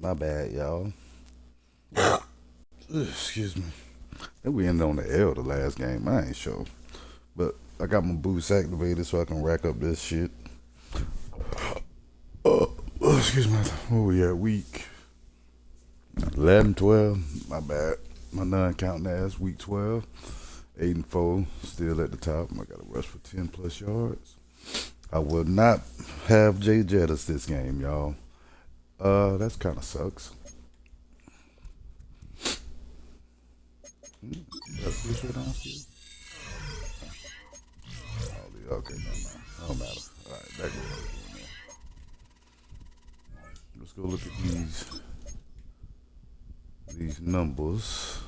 My bad, y'all. Excuse me. I think we ended on the L the last game. I ain't sure. But I got my boots activated so I can rack up this shit. Excuse me. Where we at? Week 11, 12. My bad. My non-counting ass. Week 12. 8 and 4. Still at the top. I got to rush for 10 plus yards. I will not have Jay Jettis this game, y'all. That's kind of sucks. That's this right down here. Okay, never mind. Don't matter. All right, back to what we're doing there. Let's go look at these numbers.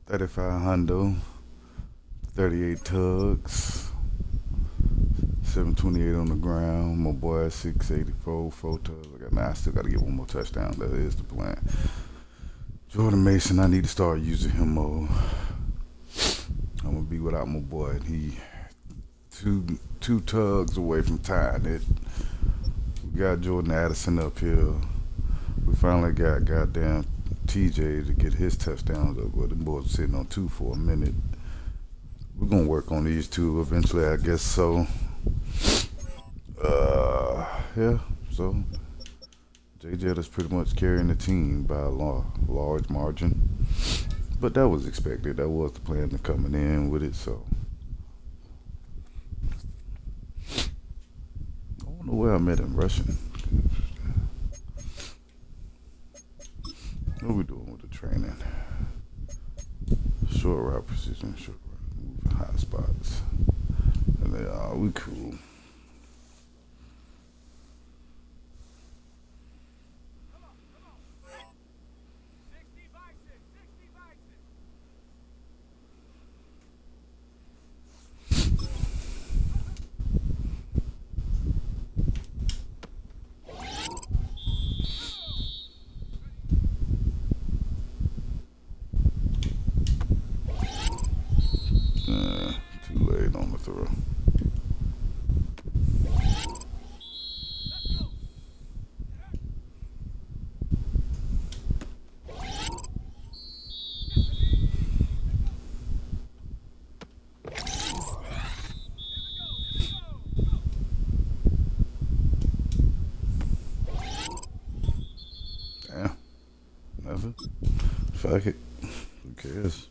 $3,500, 38 tugs, 728 on the ground. My boy 684, 4 tugs. I still got to get one more touchdown. That is the plan. Jordan Mason, I need to start using him more. I'm gonna be without my boy. He two tugs away from tying it. We got Jordan Addison up here. We finally got goddamn TJ to get his touchdowns up. But the boys were sitting on 2 for a minute. We're gonna work on these two eventually, I guess so. Yeah. So JJ is pretty much carrying the team by a large margin. But that was expected. That was the plan to coming in with it. So I don't know where I'm at in rushing. What are we doing with the training? Short route precision, short route, moving high spots. And they are, we cool. Too late on the throw. Damn, nothing. Fuck it. Who cares?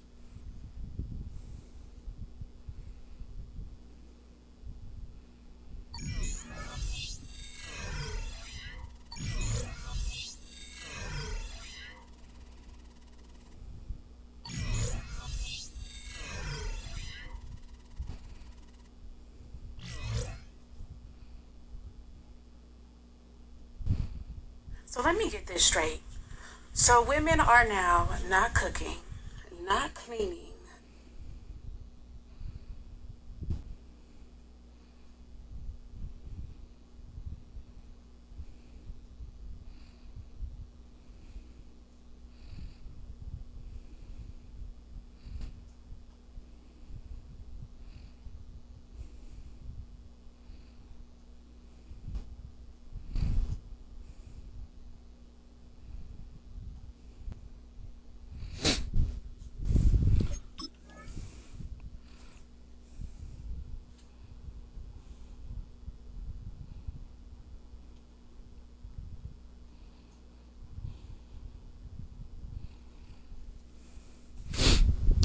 So let me get this straight. So women are now not cooking, not cleaning.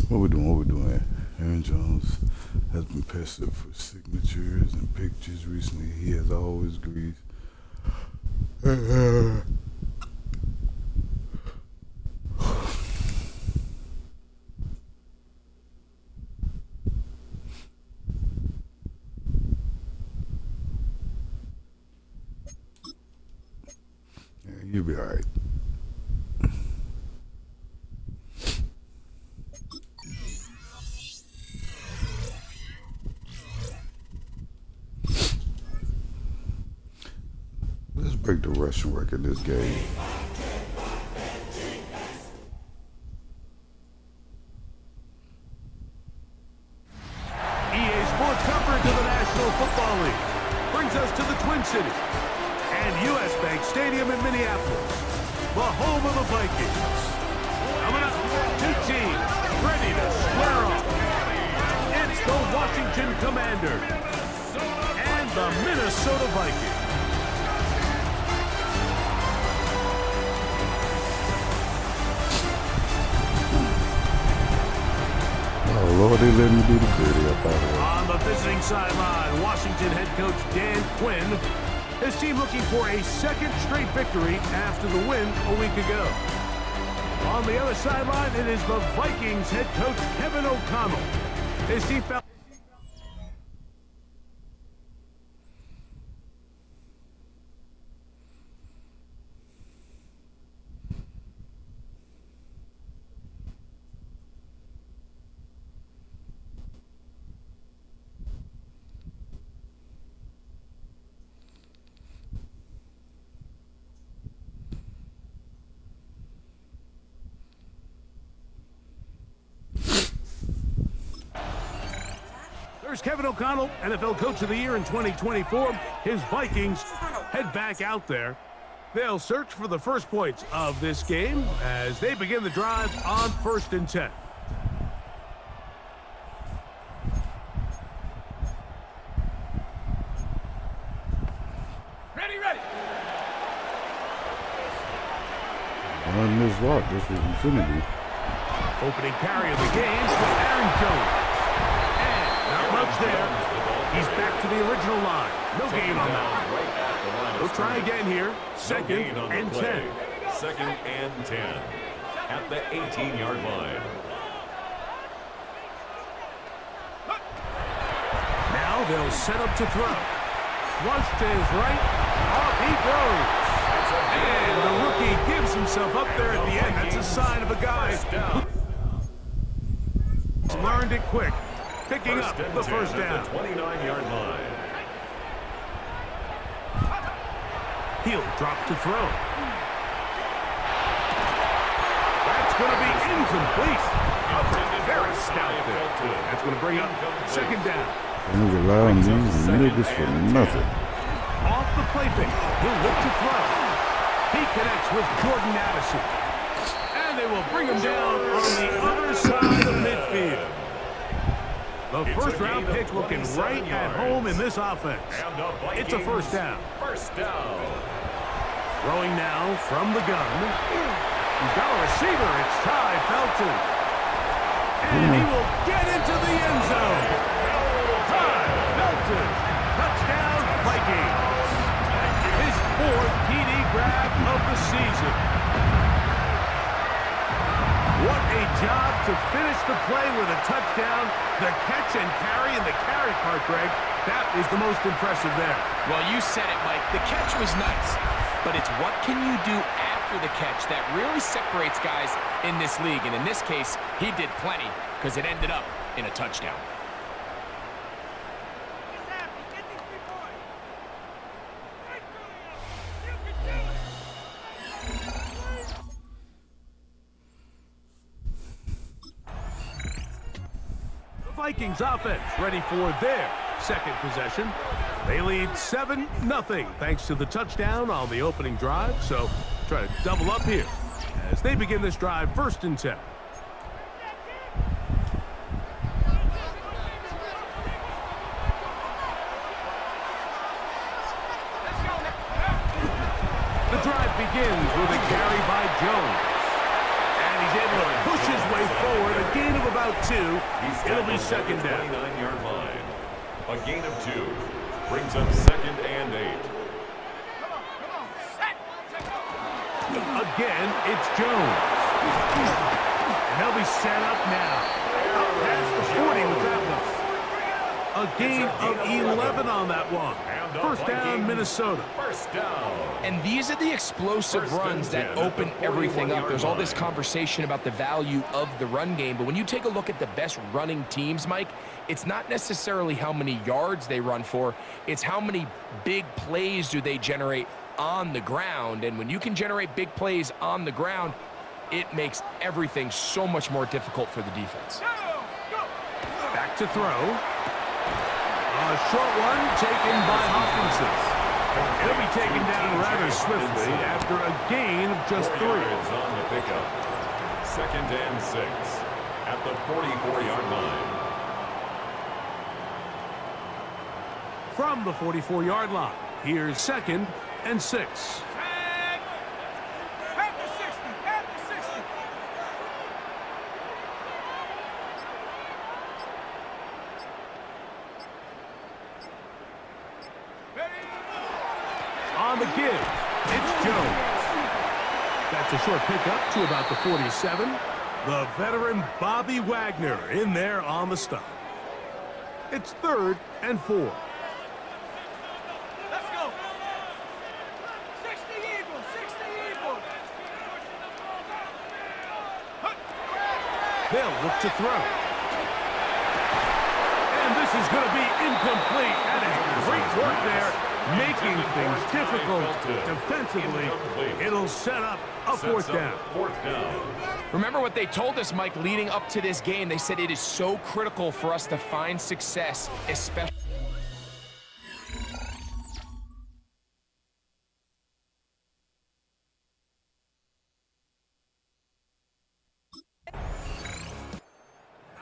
What we doing? What we doing? Aaron Jones has been pestered for signatures and pictures recently. He has always agreed. Yeah, you'll be alright. Let's break the rushing record this game. EA Stadium in Minneapolis, the home of the Vikings. Coming up, two teams ready to square off. It's the Washington Commanders and the Minnesota Vikings. Oh, Lord, they let me do the video, by the way. On the visiting sideline, Washington head coach Dan Quinn. His team looking for a second straight victory after the win a week ago. On the other sideline, it is the Vikings head coach Kevin O'Connell. His team fell. There's Kevin O'Connell, NFL Coach of the Year in 2024. His Vikings head back out there. They'll search for the first points of this game as they begin the drive on 1st and 10. Ready. On this rock, this is infinity. Opening carry of the game for Aaron Jones. Not much there. He's back to the original line. No gain on that. We'll try again here. 2nd and 10. 2nd and 10 at the 18-yard line. Now they'll set up to throw. Flush to his right. Off he goes. And the rookie gives himself up there at the end. That's a sign of a guy who's learned it quick. Picking up the first down. The 29-yard line. He'll drop to throw. That's going to be incomplete. Very stout there. That's going to bring up 2nd down. I'm allowing these niggas for nothing. Off the play fake. He'll look to throw. He connects with Jordan Addison. And they will bring him down on the other side of midfield. The first-round pick looking right at home in this offense. It's a first down. First down. Throwing now from the gun. He's got a receiver. It's Ty Felton. And he will get into the end zone. Ty Felton. Touchdown, Vikings. His 4th TD grab of the season. What a job to finish the play with a touchdown. The catch and carry, and the carry part, Greg, that was the most impressive there. Well, you said it, Mike. The catch was nice, but it's what can you do after the catch that really separates guys in this league. And in this case, he did plenty because it ended up in a touchdown. Vikings offense ready for their second possession. They lead 7-0 thanks to the touchdown on the opening drive. So try to double up here as they begin this drive 1st and 10. The drive begins with a carry by Jones. He's able to push his way forward, a gain of about 2. It'll be 2nd down. 29-yard line. A gain of 2 brings up 2nd and 8. Again, it's Jones. And they'll be set up now. Up past the 40 with that one. A gain of 11 on that one. First down, Minnesota. First down. And these are the explosive runs that open everything up. There's all this conversation about the value of the run game, but when you take a look at the best running teams, Mike, it's not necessarily how many yards they run for, it's how many big plays do they generate on the ground. And when you can generate big plays on the ground, it makes everything so much more difficult for the defense. Back to throw. A short one taken by Hopkinson. He'll be taken down rather swiftly after a gain of just 3. Yards on the pickup. 2nd and 6 at the 44-yard line. From the 44-yard line, here's 2nd and 6. On the give, it's Jones. That's a short pickup to about the 47. The veteran Bobby Wagner in there on the stop. It's 3rd and 4. Let's go. 60 Eagles, 60 Eagles. They'll look to throw. And this is going to be incomplete. That is great work there. Making things difficult defensively. It'll set up a 4th down. 4th down. Remember what they told us, Mike, leading up to this game. They said it is so critical for us to find success, especially.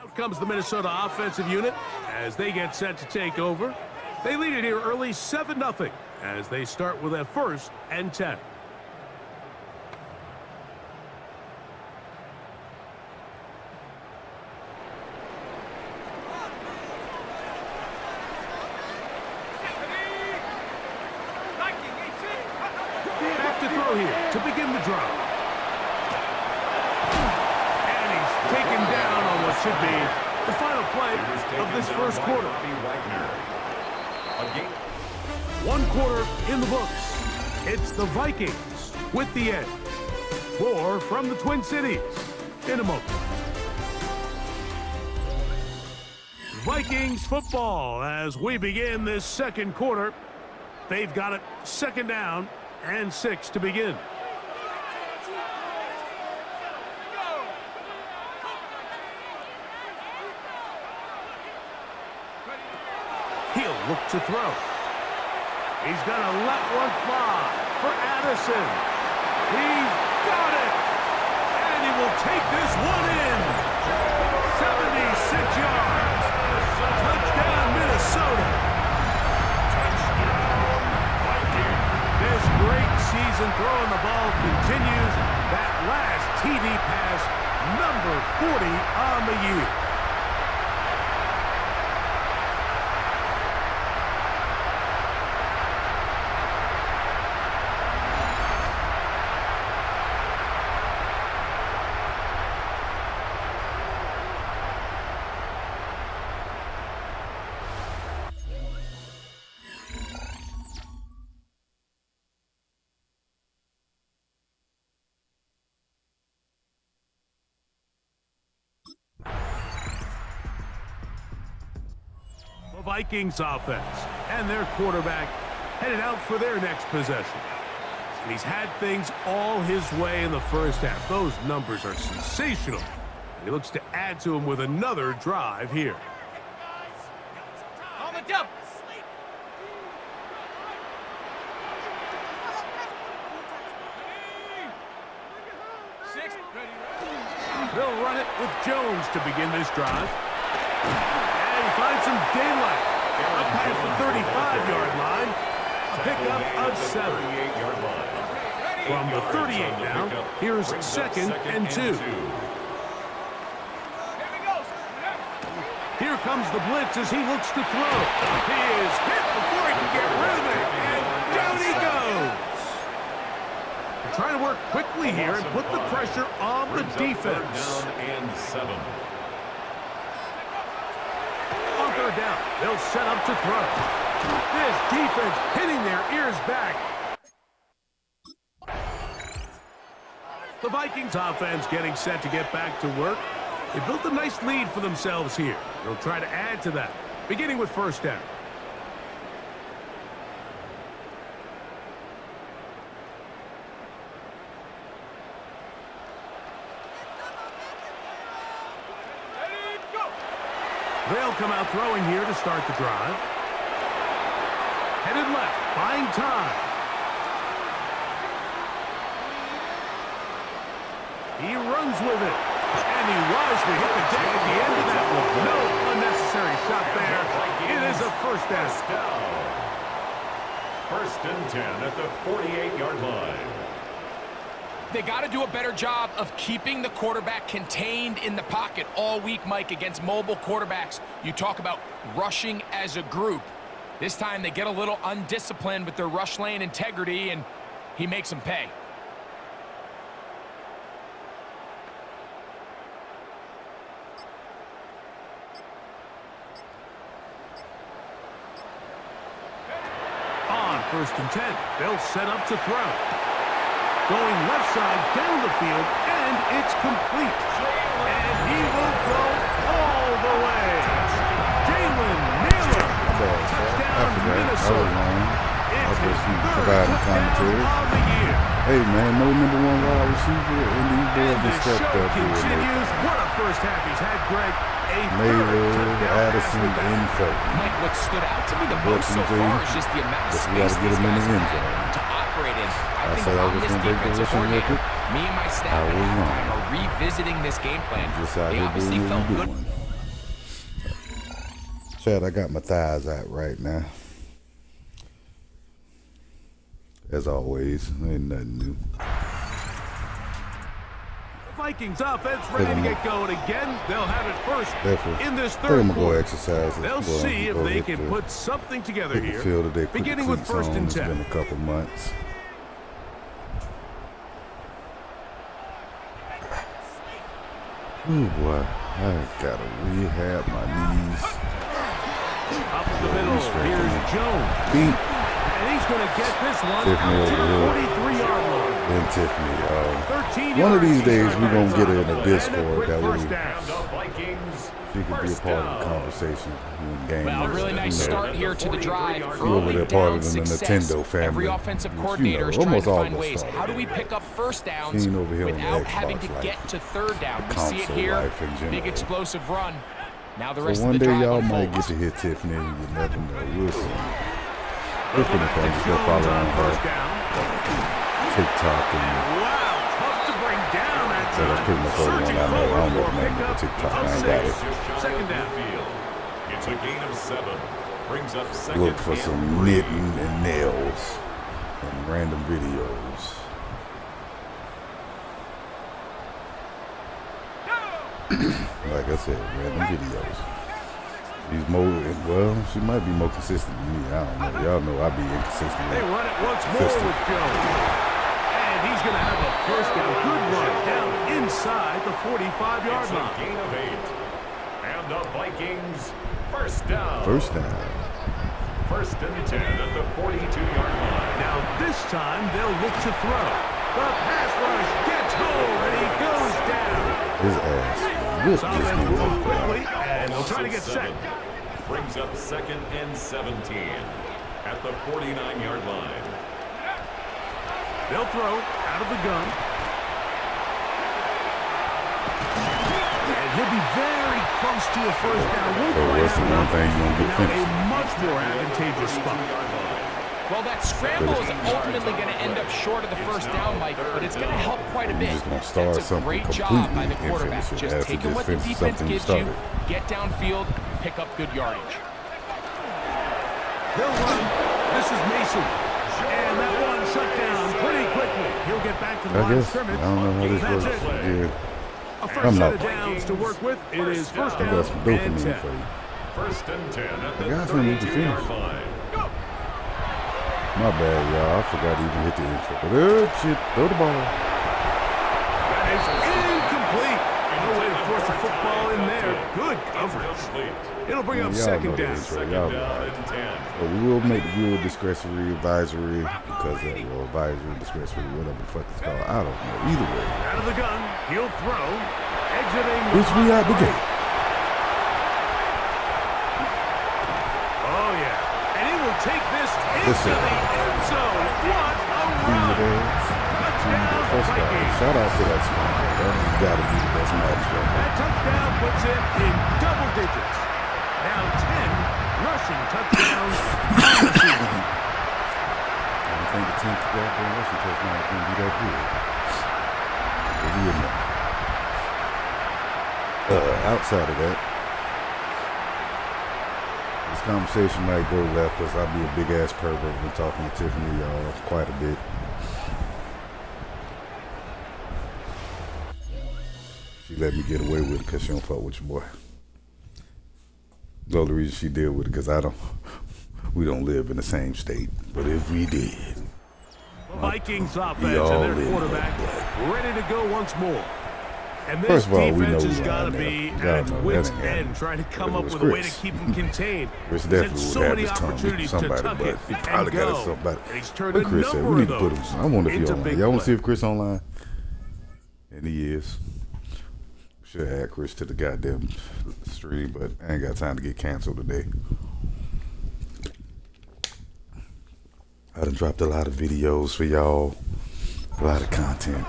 Out comes the Minnesota offensive unit as they get set to take over. They lead it here early 7-0 as they start with a 1st and 10. Back to throw here to begin the drive. And he's taken down on what should be the final play of this first quarter. One quarter in the books. It's the Vikings with the edge. More from the Twin Cities in a moment. Vikings football as we begin this second quarter. They've got it 2nd down and 6 to begin. He'll look to throw. He's going to let one fly for Addison. He's got it. And he will take this one in. 76 yards. Touchdown, Minnesota. This great season throwing the ball continues. That last TV pass, number 40 on the year. Vikings offense and their quarterback headed out for their next possession. And he's had things all his way in the first half. Those numbers are sensational. And he looks to add to them with another drive here. On the double. They'll run it with Jones to begin this drive. And he finds some daylight. Up past the 35-yard line. A pickup of 7. From the 38 now, here's 2nd and 2. Here comes the blitz as he looks to throw. He is hit before he can get rid of it. And down he goes. They're trying to work quickly here and put the pressure on the defense. Down and 7. On 3rd down, they'll set up to throw. This defense pinning their ears back. The Vikings offense getting set to get back to work. They built a nice lead for themselves here. They'll try to add to that, beginning with 1st down. They'll come out throwing here to start the drive. Headed left, buying time. He runs with it. And he wisely hit the deck at the end of that one. No unnecessary shot there. It is a first down. First and 10 at the 48-yard line. They got to do a better job of keeping the quarterback contained in the pocket all week, Mike, against mobile quarterbacks. You talk about rushing as a group. This time they get a little undisciplined with their rush lane integrity, and he makes them pay. On first and 10, they'll set up to throw. Going left side down the field, and it's complete. And he will go all the way. Jalen Naylor. Touchdown, Minnesota. It's his third touchdown of the year. Hey, man, no number one wide receiver, and these boys And the just stepped show up here. continues. What a first half he's had, Greg. A Naylor, third touchdown Addison, pass with that. and Felton. Mike, what stood out to me the most so far is just the amount of But we space gotta get these him in guys the end have zone. had to operate in. I think said I I'm was this gonna break the defensive rushing coordinator. record. Me and my staff I at was wrong. halftime are revisiting this game plan. Just out They here obviously doing felt what good. we doing. Chad, I got my thighs out right now. As always, ain't nothing new. Vikings offense ready to get going again. They'll have it first Definitely. in this I'm third gonna go quarter. exercise. They'll see if they can put something together hit the here. field today. Beginning with first and It's 10. been a couple months. Oh boy, I gotta rehab my knees. Up the middle, here's Jones. Beat And he's going to get this one Tiffany out to the over here. 43-yard line. and Tiffany. 13 One of these yards. days we're gonna get her in a And a Discord quick that first way down. The Vikings. she could be a First part of the down. conversation in game. Well, a really nice start here to the drive. over Early there, part down of the success. Nintendo family. Every offensive You coordinator know, is trying almost to all find of us ways. started How do we pick up first downs Seen over here on the without Xbox, having to like, get to third down? We see it console here. life in general. Big explosive run. Now the rest So of one the day drive y'all might unfolds. get to hit Tiffany. You never know. We'll see. We're Looking gonna at probably just go Jones follow on on first her down. TikTok and Wow, tough to bring down that so that's time. pretty much all Surging I know. I don't forward know for the a name of the pickup TikTok. of I ain't 6. got it. Just shy Second of down. midfield. It's a gain of 7. Brings up second Look for and some 3. knitting and nails and random videos. Like I said, random videos. She's more, well, she might be more consistent than me. I don't know. Y'all know I be inconsistent. They run it once more Consistent. with Jones. And he's going to have a first down. Good run down inside the 45-yard It's a line. gain of 8. And the Vikings first down. First down. First and 10 at the 42-yard line. Now this time they'll look to throw. The pass rush gets home and he goes down. His ass whipped So this they dude move up. quickly and they'll try to get set. Brings up second and 17 at the 49-yard line. They'll throw out of the gun. And he'll be very close to a first down. Won't So quite what's the have one enough. thing you gonna get Now finished? a much more advantageous spot. Well, that scramble is ultimately going to end up short of the first down, Mike, but it's going to help quite a You're bit. just gonna start That's a something great job by the completely quarterback. infinite Just after taking just what the finishing defense something you gives you, started. get downfield, pick up good yardage. They'll run. This is Mason. And that one shut down pretty quickly. He'll get back to the I line of guess. I scrimmage. don't know how this That's works. it. Yeah. A I'm first set not- of downs to work with. It is first I down got some and dopamine 10. for you. First and 10 at I the got something you can 32-yard finish. line. My bad, y'all. I forgot to even hit the intro. But shit, throw the ball. That is incomplete. No way to force a football in there. Good coverage. Complete. It'll bring up Y'all second know the down. intro. Second Y'all down know. and 10. But we will make the viewer discretionary advisory because of or advisory discretionary, whatever the fuck it's called. I don't know. Either way. Out of the gun. He'll throw. Exiting. Bitch, we out the gate. Oh, yeah. And he will take this into Listen. the end zone. What a Feed run. your ass. Touchdown, First of all, Vikings. shout out to that scrambler. That's gotta be the best match ever. That touchdown puts it in double digits. Now 10 rushing touchdowns on the season. think the 10th goddamn rushing touchdown is going to be that good. But we didn't know. Outside of that, this conversation might go left because I'll be a big ass pervert when talking to Tiffany, y'all, quite a bit. She let me get away with it because she don't fuck with your boy. The only reason she deal with it because we don't live in the same state. But if we did, Vikings offense and their quarterback ready to go once more. And this first of all, we know defense has we got to lying be there. at its God, wit's that ain't end, trying to come But it up was with a way to Chris. keep him contained. Chris He's had definitely so would have many his tongue beat opportunities to somebody, tuck but it he and probably got go. us somebody. And he's turned But a Chris said, number we need of to put him. those I wonder if he into online. big Y'all want to see play. if Chris online? And he is. Should have add Chris to the goddamn stream, but I ain't got time to get canceled today. I done dropped a lot of videos for y'all, a lot of content.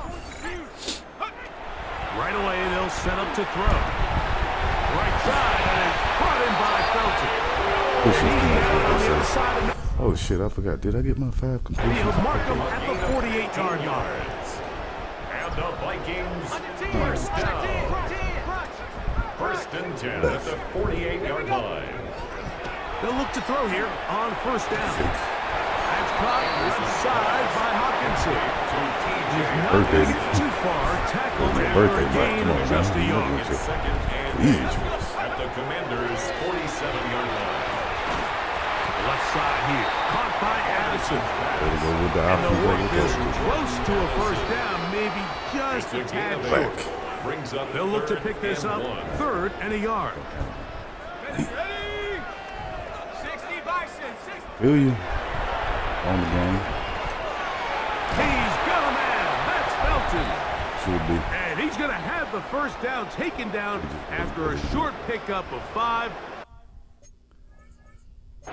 Right away, they'll set up to throw. Right side, and it's brought in by Felton. Oh shit, I forgot. Did I get my 5 And completions? he'll mark him at the 48-yard line. And the Vikings first down. First and 10 at the 48-yard line. They'll look to throw here on first down. That's caught left side by Hopkinson. He's not going to get too far. Tackled Your there birthday, for a Mike. gain Come on, of just a man. yard. It's second and Please. 8 at the Commanders' 47-yard line. Left side here. Caught by Addison. There we go with the And the options. work is close to a first down, maybe just a tad short. Brings up They'll look to third pick this and up, 1. third and a yard. Ready? 60 Bison, 60. Feel you on the game. He's got a man. That's Felton. Should be. And he's going to have the first down taken down after a short pickup of 5.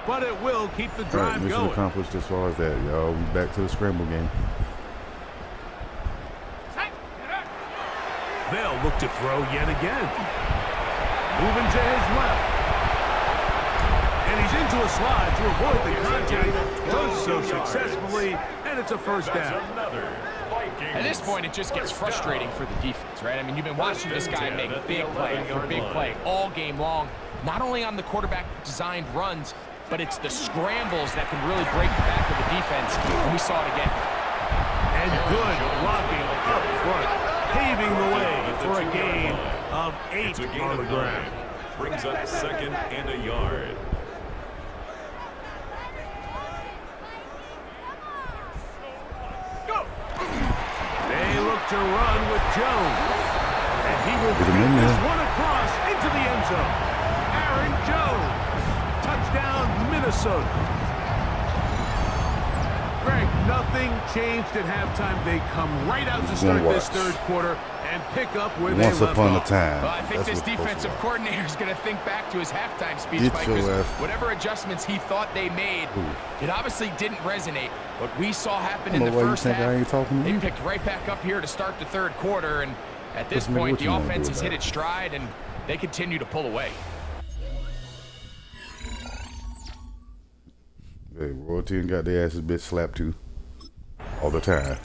But it will keep the All right, drive mission going. accomplished as far as that, y'all. We back to the scramble game. They'll look to throw yet again. Moving to his left. And he's into a slide to avoid the contact. Does so successfully, and it's a first down. Another Vikings. At this point, it just gets frustrating for the defense, right? I mean, you've been watching this guy make big play after big play all game long, not only on the quarterback-designed runs, but it's the scrambles that can really break the back of the defense, and we saw it again. And good blocking up front, paving the way for a gain of 8 It's a gain on of the 9. ground. Brings up second and a yard. They look to run with Jones. And he will Get him in beat this there. one across into the end zone. Aaron Jones. Touchdown, Minnesota. Greg, nothing changed at halftime. They come right out to start this third quarter and pick up where they Once left upon a off. time. Well, I think That's this what's supposed to defensive happen. coordinator is going to think back to his halftime speech, Get Mike, your 'cause ass. whatever adjustments he thought they made, it obviously didn't resonate. What we saw happen in I the don't know why you first think I half, ain't talking to they you. picked right back up here to start the third quarter, and at this Listen, nigga, point, what the you wanna offense do has about hit it? its stride, and they continue to pull away. Hey, Royalty and got their asses bitch slapped too. All the time.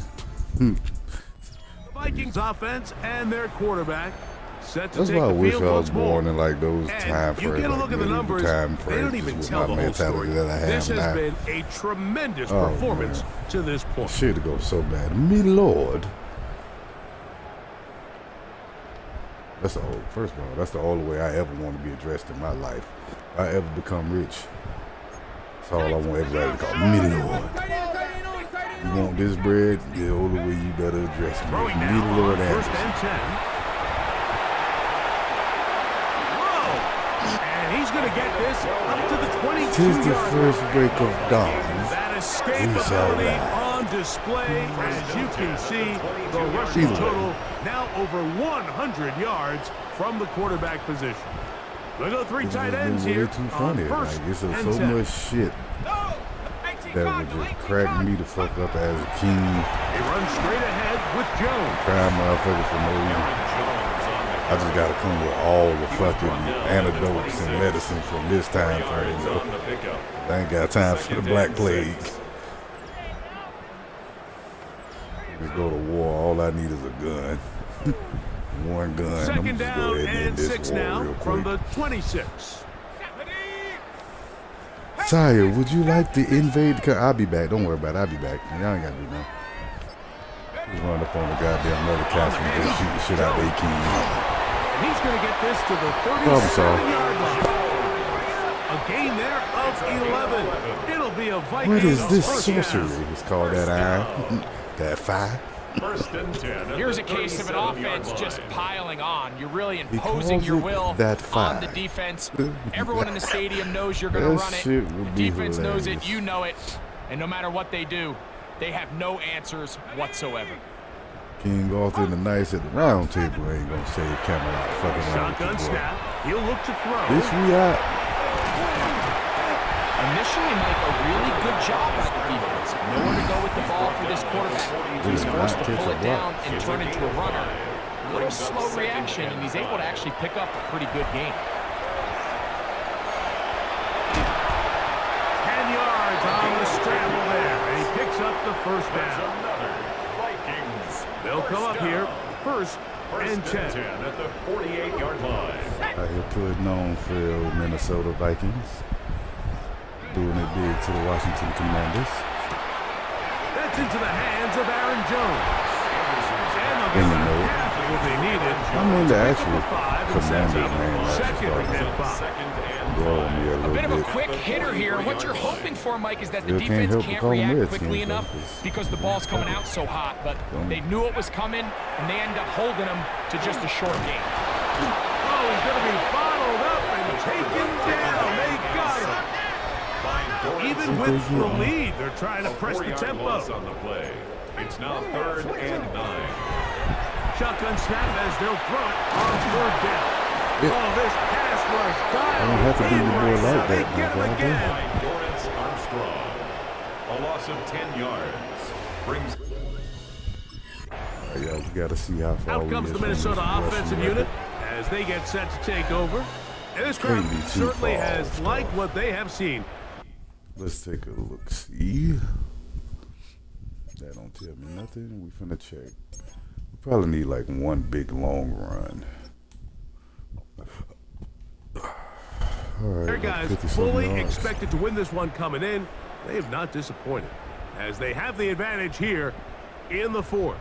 The Vikings offense and their quarterback set to That's take why I the wish field I was once more. born in like those And time you frames. get a like look at the medieval numbers, time they don't frames even with tell my the whole mentality story. that I have This has now. been a tremendous Oh, performance man. to this point. Shit to go so bad. Me Lord. That's the old. First of all, that's the only way I ever want to be addressed in my life. If I ever become rich. That's all I want everybody to call me Lord. You want this bread? The only way you better address me. Throwing Me now Lord on first Anderson. and 10. Whoa! And he's going to get this up to the 22-yard Tis the line. first break of dawn. That We shall escapability ride. on display. As you can see, the rushing Either way. total now over 100 yards from the quarterback position. Look at the three This tight has ends been way here too on funny. first Like, it's and so 10. much shit that would just crack me the fuck up as a king. They run straight ahead with Jones. Crying motherfuckers for no reason. I just gotta come with all the fucking antidotes and medicine from this time frame. On the pickup. I ain't got time for the Black Plague. just go to war. All I need is a gun. One gun. I'm Second just go down ahead and end and this 6 war now real from quick. the 26. Sire, would you like to invade? I'll be back. Don't worry about it. I'll be back. Y'all ain't got to do nothing. Just run up on the goddamn mother castle and just shoot the shit out of their king. And he's going to get this to the Problem solved. 37-yard line. A gain there of 11. It'll be a Vikings What is this first down. sorcery? It's called that iron. That fire. First and 10. at Here's the a case of an 37-yard offense just line. piling on. You're really He imposing calls your it will that on the five. defense. Everyone in the stadium knows you're going to That run it. shit The would be defense knows it. hilarious. You know it. And no matter what they do, they have no answers whatsoever. King Arthur and the Knights at the round table ain't gonna save Camelot fucking around with Shotgun the boy. snap. He'll look to throw. This we out. Initially, Mike, a really good job by the defense. Nowhere to go with the ball for this quarterback. He's forced to pull it down and turn into a runner. A little slow reaction, and he's able to actually pick up a pretty good game. 10 yards on the scramble there. And he picks up the first down. Another Vikings. They'll come up here first and 10. At the 48-yard line. Out here putting on for Minnesota Vikings. Doing it big to the Washington Commanders. That's into the hands of Aaron Jones. And In the they'll note. get half of what they needed. I mean the Pick up actual the 5 and sets Commanders up name actually second and started 5. Second and growing me a A little bit of a bit. quick hitter here. And what you're hoping for, Mike, is that the Still can't defense help but can't call them react Redskins, quickly though, enough 'cause because the ball's coming out so hot. But they knew it was coming, and they end up holding them to just a short game. Oh, he's going to be bottled up and taken down. They got him. Even with the lead, they're trying to press the 4-yard tempo. loss on the play. It's now 3rd and 9. Shotgun snap as they'll throw it on 3rd down. Oh, this pass rush dialed I don't have to be in the boy right like now. They that, get him man. again. By Dorrance Armstrong. A loss of 10 yards. Brings Yeah, we got to see how far Out we comes is the from this Minnesota rushing offensive record. unit as they get set to take over. And this crowd Can't be too certainly far has off, liked though. what they have seen. Let's take a look. See, that don't tell me nothing. We finna check. We probably need like one big long run. All right, Their like guys 50-something fully yards. expected to win this one coming in. They have not disappointed as they have the advantage here in the 4th.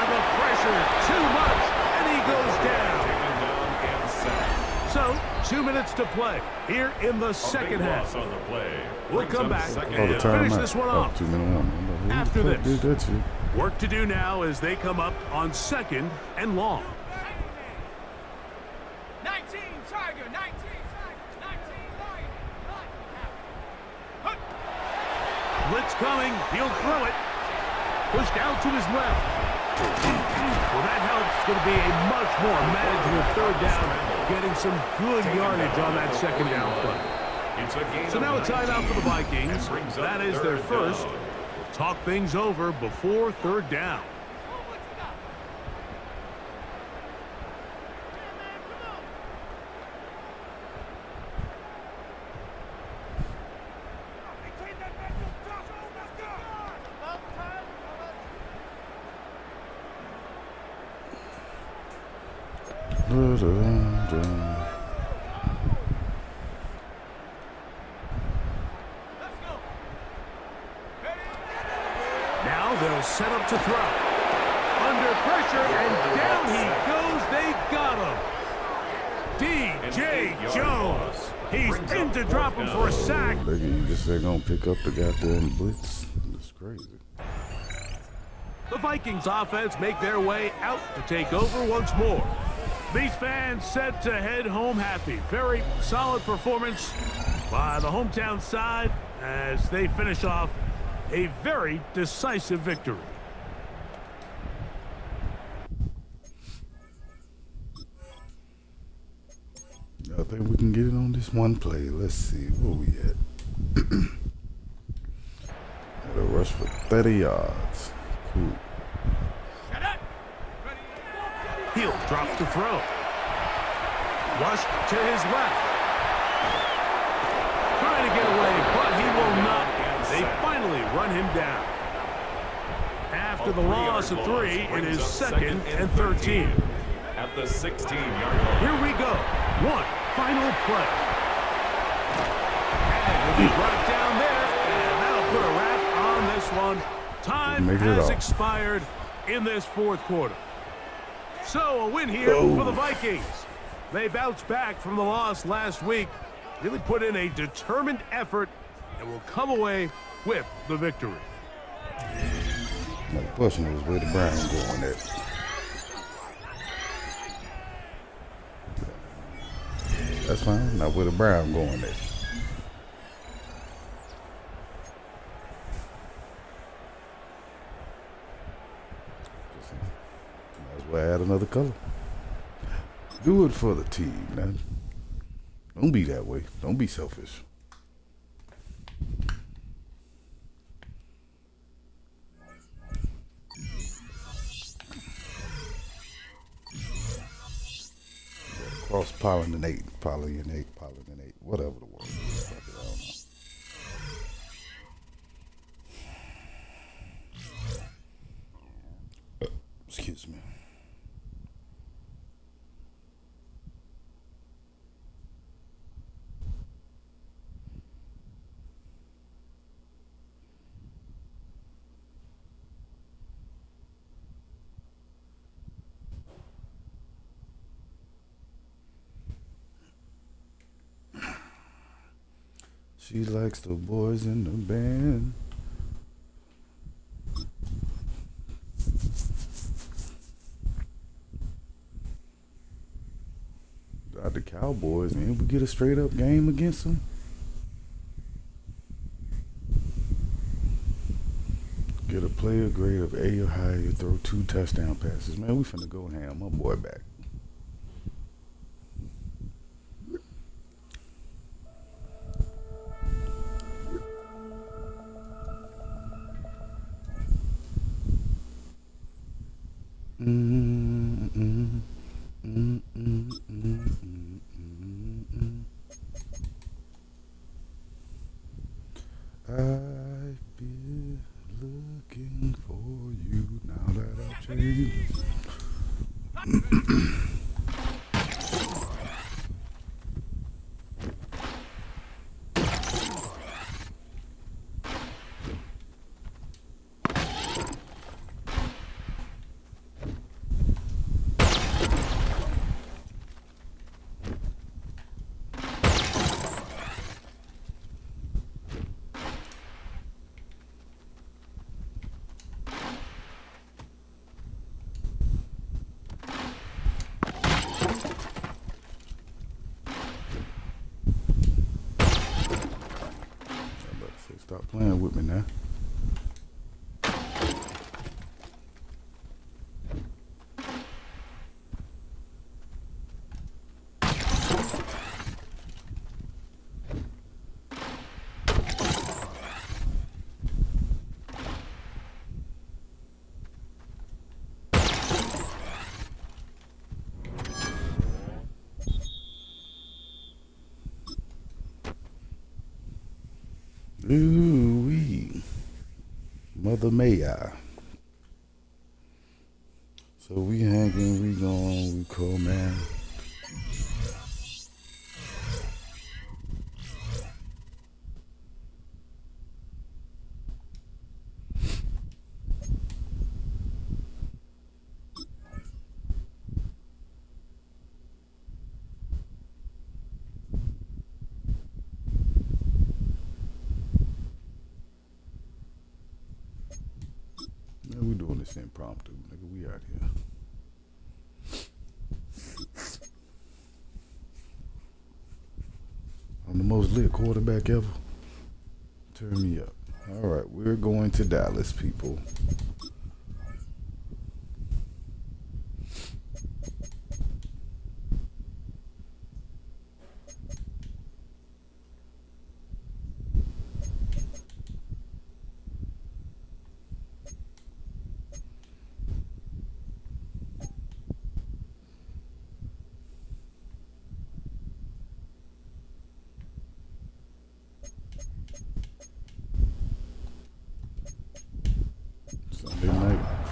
The pressure too much, and he goes down. taken down and sacked. So 2 minutes to play here in the A second big half. loss on the play. We'll Brings come up back second Oh, the and down. finish timeout. this one Oh, off. 2 minute one. I'm like, After who the fuck this. did that shit? Work to do now as they come up on 2nd and long. 19, Tiger, 19, Tiger, 19, Lion, Lion. Blitz coming. He'll throw it. Pushed out to his left. Well, that helps. It's going to be a much more manageable 3rd down. Getting some good yardage on that 2nd down play. It's a gain So of now a 19 timeout for the Vikings. and brings up That is their 3rd first. down. Talk things over before 3rd down. Da-da-da. Now they'll set up to throw. Under pressure, and down he goes. They got him. DJ Jones. He's in to drop him for a sack. Look at you, just ain't gonna pick up the goddamn blitz. It's crazy. The Vikings offense make their way out to take over once more. These fans set to head home happy. Very solid performance by the hometown side as they finish off a very decisive victory. I think we can get it on this one play. Let's see, where we at? Got a rush for 30 yards. Cool. He'll drop to throw. Rush to his left. Trying to get away, but he will not. They finally finally run him down. After the loss of 3, it is 2nd and 13. At the 16-yard line. Here we go. One final play. And he'll be brought down there, and that'll put a wrap on this one. Time has expired in this 4th quarter. So a win here for the Vikings. They bounced back from the loss last week, really put in a determined effort, and will come away with the victory. My question was where the Browns going at. That's fine. Now where the Browns going at. Might as well add another color. Do it for the team, man. Don't be that way. Don't be selfish. Cross-pollinate, whatever the word is. I don't know. Excuse me. She likes the boys in the band. Got the Cowboys, man. We get a straight up game against them. Get a player grade of A or higher, throw 2 touchdown passes. Man, we finna go ham. My boy back. I've been looking for you now that I've changed. Stop playing with me now. Ooh-wee. Mother may I. So we hanging, we gone, we cool, man. We doing this impromptu, nigga. We out here. I'm the most lit quarterback ever. Turn me up. All right, we're going to Dallas, people.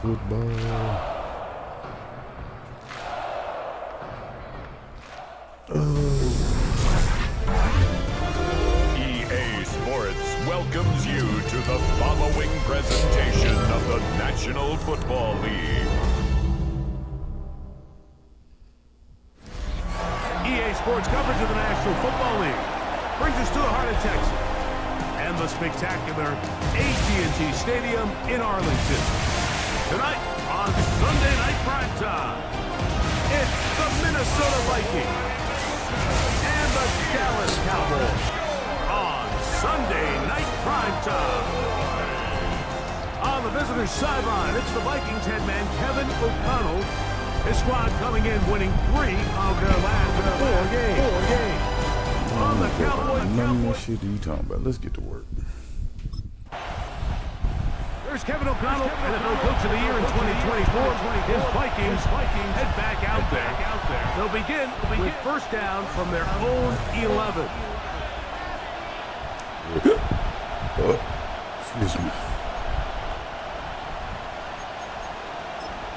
football. EA Sports welcomes you to the following presentation of the National Football League. EA Sports coverage of the National Football League brings us to the heart of Texas and the spectacular AT&T Stadium in Arlington. Tonight on Sunday Night Primetime, it's the Minnesota Vikings and the Dallas Cowboys on Sunday Night Primetime. On the visitor's sideline, it's the Vikings head man Kevin O'Connell. His squad coming in winning 3 of their last 4 games. On the Cowboys. Shit are you talking about? Let's get to work. There's Kevin O'Connell, NFL Coach of the Year in 2024. His Vikings head back out there. They'll begin with first down from their own 11. Excuse me.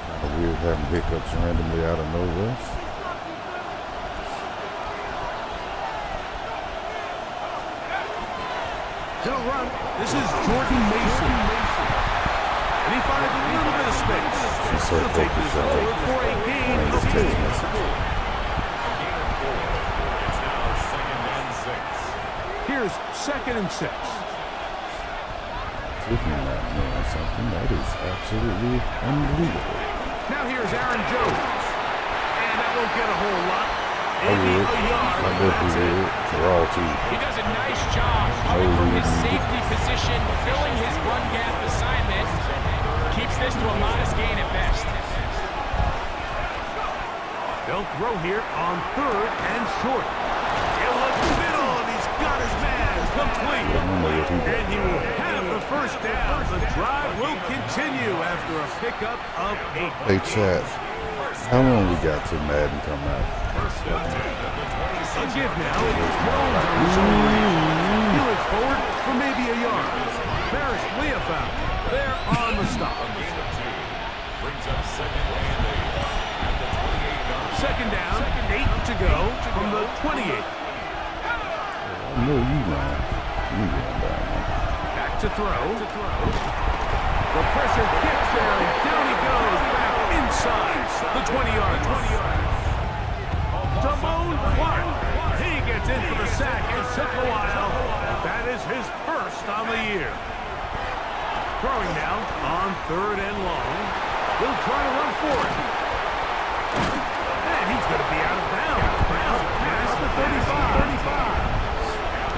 Kind of weird having hiccups randomly out of nowhere. He'll run. This is Jordan Mason. And he finds a little bit of space. He'll take this forward for a gain of 2. It's now 2nd and 6. Here's 2nd and 6. Taking that man something that is absolutely unbelievable. Now here's Aaron Jones. And that won't get a whole lot. I would. I definitely would. For all two. He does a nice job coming from his safety position, filling his run gap assignment. Keeps this to a modest gain at best. They'll throw here on 3rd and short. He'll look middle, and he's got his man complete. And he will have the first down. The drive will continue after a pickup of 8. Hey, Chad. How long we got till Madden come out? A give now. It's Jones on the shoulder. He looks forward for maybe a yard. Barris Leofound there on the stop. Brings up 2nd and 8 at the 28-yard. Second down, 8 to go from the 28. No, you lying. You going down, man. Back to throw. The pressure gets there, and down he goes back inside the 20-yard line. Damone Clark. He gets in for the sack. It took a while. That is his first on the year. Throwing now on 3rd and long. He'll try to run for it. And he's going to be out of bounds. Past the 35.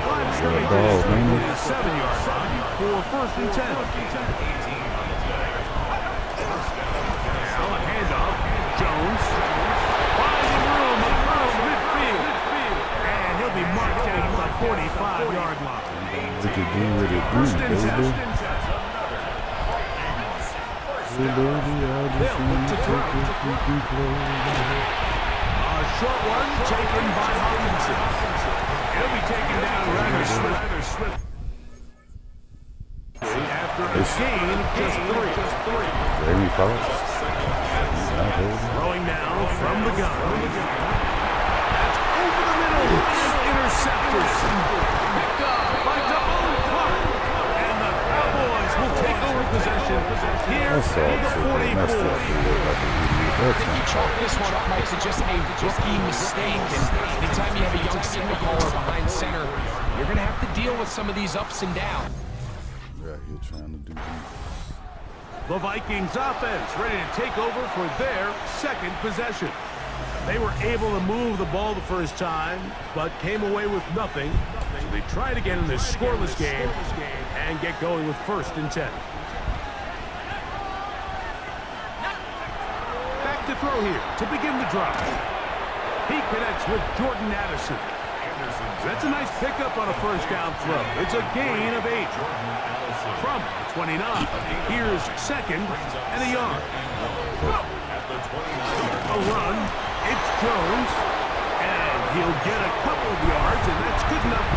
Line of scrimmage is the 7-yard line for 1st and 10. Now a handoff. Jones. Finding room across midfield. And he'll be marked down at the 45-yard line. What you do with it, First and 10. Hey, baby, I just want to take your freaky clothes. A short one taken by Hawkinson. He'll be taken down rather swift. After a gain of just 3. Jamie Foxx. Throwing now from the gun. That's over the middle and intercepted. Picked up by Damone Clark. And the Cowboys will take over possession here That's all. at the 44. You chalk this one up, Mike, to just a rookie mistake. And anytime you have a young signal caller behind center, you're going to have to deal with some of these ups and downs. We're out here trying to do this. The Vikings offense ready to take over for their 2nd possession. They were able to move the ball the first time, but came away with nothing. So they tried again in this scoreless game and get going with 1st and 10. Back to throw here to begin the drive. He connects with Jordan Addison. That's a nice pickup on a first down throw. It's a gain of 8. From the 29, here's 2nd and a yard. A run, it's Jones, and he'll get a couple of yards, and that's good enough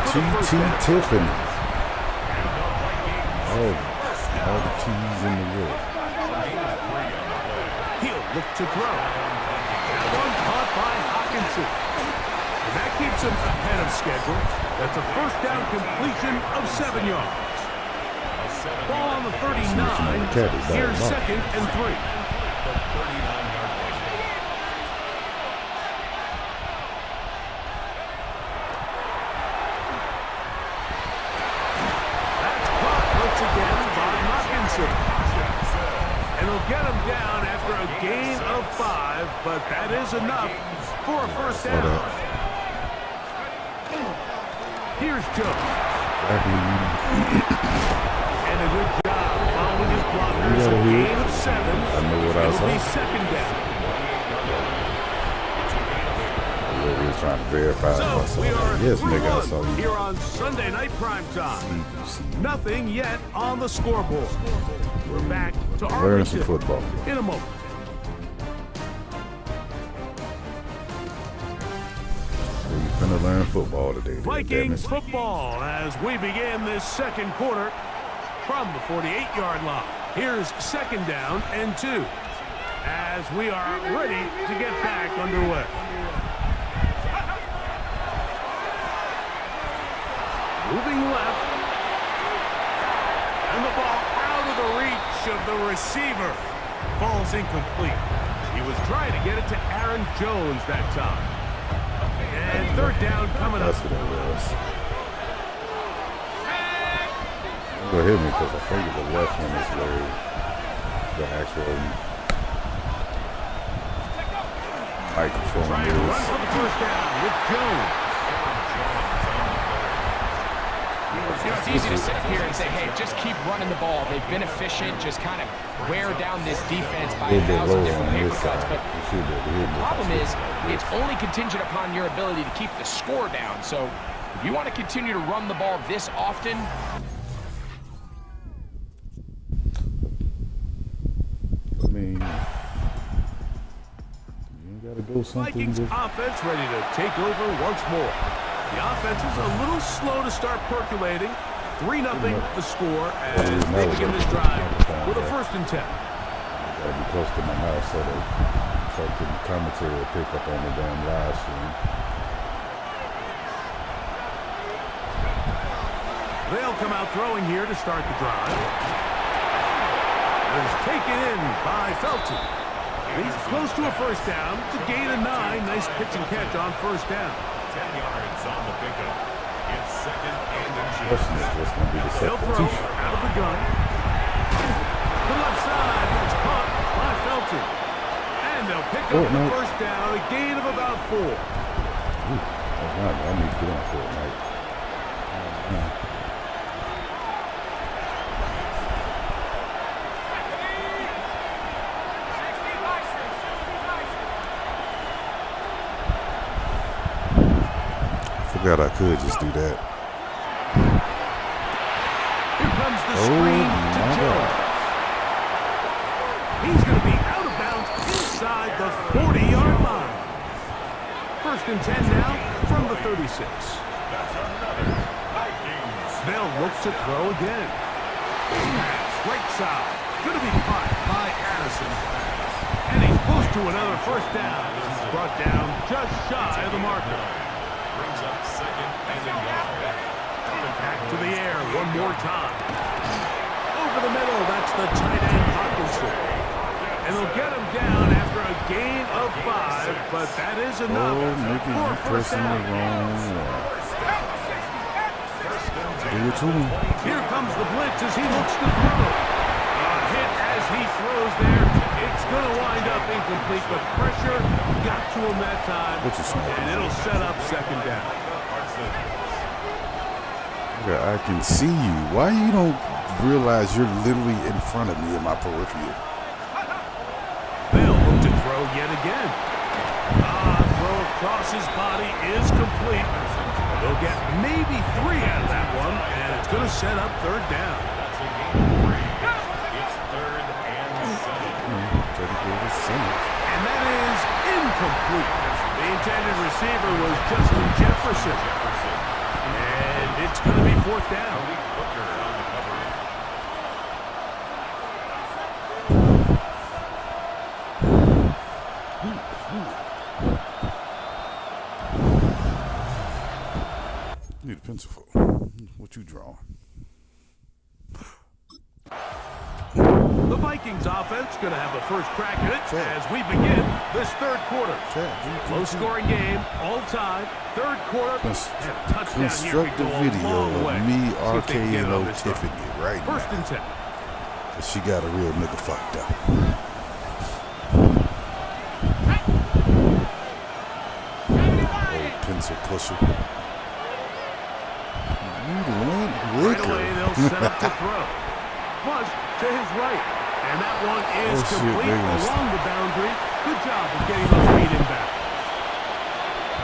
for the first down. Tiffany. All the T's in the world. He'll look to throw. That one caught by Hawkinson. And that keeps him ahead of schedule. That's a first down completion of 7 yards. Ball on the 39. Here's 2nd and 3. That's caught once again by Hawkinson. And he'll get him down after a gain of 5, but that is enough for a first down. Here's Jones. And a good job following his blockers. A gain of 7. I know what I saw. It'll be 2nd down. We were trying to verify. So we are yes, nigga, I saw you. here on Sunday Night Primetime. Nothing yet on the scoreboard. We're back to learn some Arlington football in a moment. We're gonna learn football today. Vikings football as we begin this 2nd quarter from the 48-yard line. Here's 2nd down and 2 as we are ready to get back underway. Moving left. And the ball out of the reach of the receiver. Falls incomplete. He was trying to get it to Aaron Jones that time. And 3rd down coming up. That's what it was. You're gonna hit me because I figured the left one is where the actual microphone Trying to run is. for the first down with Jones. You know, it's easy to sit here and say, hey, just keep running the ball. They've been efficient, just kind of wear down this defense by A little bit 1,000 lower different on paper this cuts. side. But You should be able to hit the me. problem is, it's only contingent upon your ability to keep the score down. So if you want to continue to run the ball this often, I mean, you gotta go something Vikings different. offense ready to take over once more. The offense is a little slow to start percolating. 3-0 the score as they begin this drive with a 1st and 10. Gotta be close to my mouth so that the commentary will pick up on the damn live stream. They'll come out throwing here to start the drive. It is taken in by Felton. He's close to a first down. It's a gain of 9. Nice pitch and catch on first down. 10 yards on the pickup. It's 2nd and Question is what's gonna be the They'll throw substitution. out of the gun. The left side. It's caught by Felton. And they'll pick up the first down. A gain of about 4. Ooh, I need to get on Fortnite. Forgot I could just do that. Here comes the screen to Jones. He's going to be out of bounds inside the 40-yard line. 1st and 10 now from the 36. They'll look to throw again. Pass right side. Going to be caught by Addison. And he's close to another first down. He's brought down just shy of the marker. brings up 2nd and a yard. Back to the air one more time. Over the middle, that's the tight end Hawkinson. And they'll get him down after a gain of 5, but that is enough Mickey, for you a first pressing the down. wrong one. Do it to him. Here comes the blitz as he looks to throw. A hit as he throws there. It's going to wind up incomplete, but pressure got to him that time. What's his name? And it'll set up 2nd down. Yeah, I can see you. Why you don't realize you're literally in front of me in my peripheral? They'll look to throw yet again. Throw across his body is complete. They'll get maybe 3 out of that one, and it's going to set up 3rd down. That's a gain of 3. It's 3rd and 7. And that is incomplete. The intended receiver was Justin Jefferson. And it's going to be 4th down. pencil for? What you drawing? The Vikings offense going to have a first crack at it as we begin this third quarter. Low-scoring game, all time, third quarter. And a touchdown here could go a video long of way. me See if they can get it on RKO this drive. Tiffany right First now. and 10. 'Cause she got a real nigga fucked up. Old pencil pusher. You went Right liquor. away, they'll set up to throw. Flush to his right. And that one is Oh, shit, complete they was- along the boundary. Good job of getting those feet in back.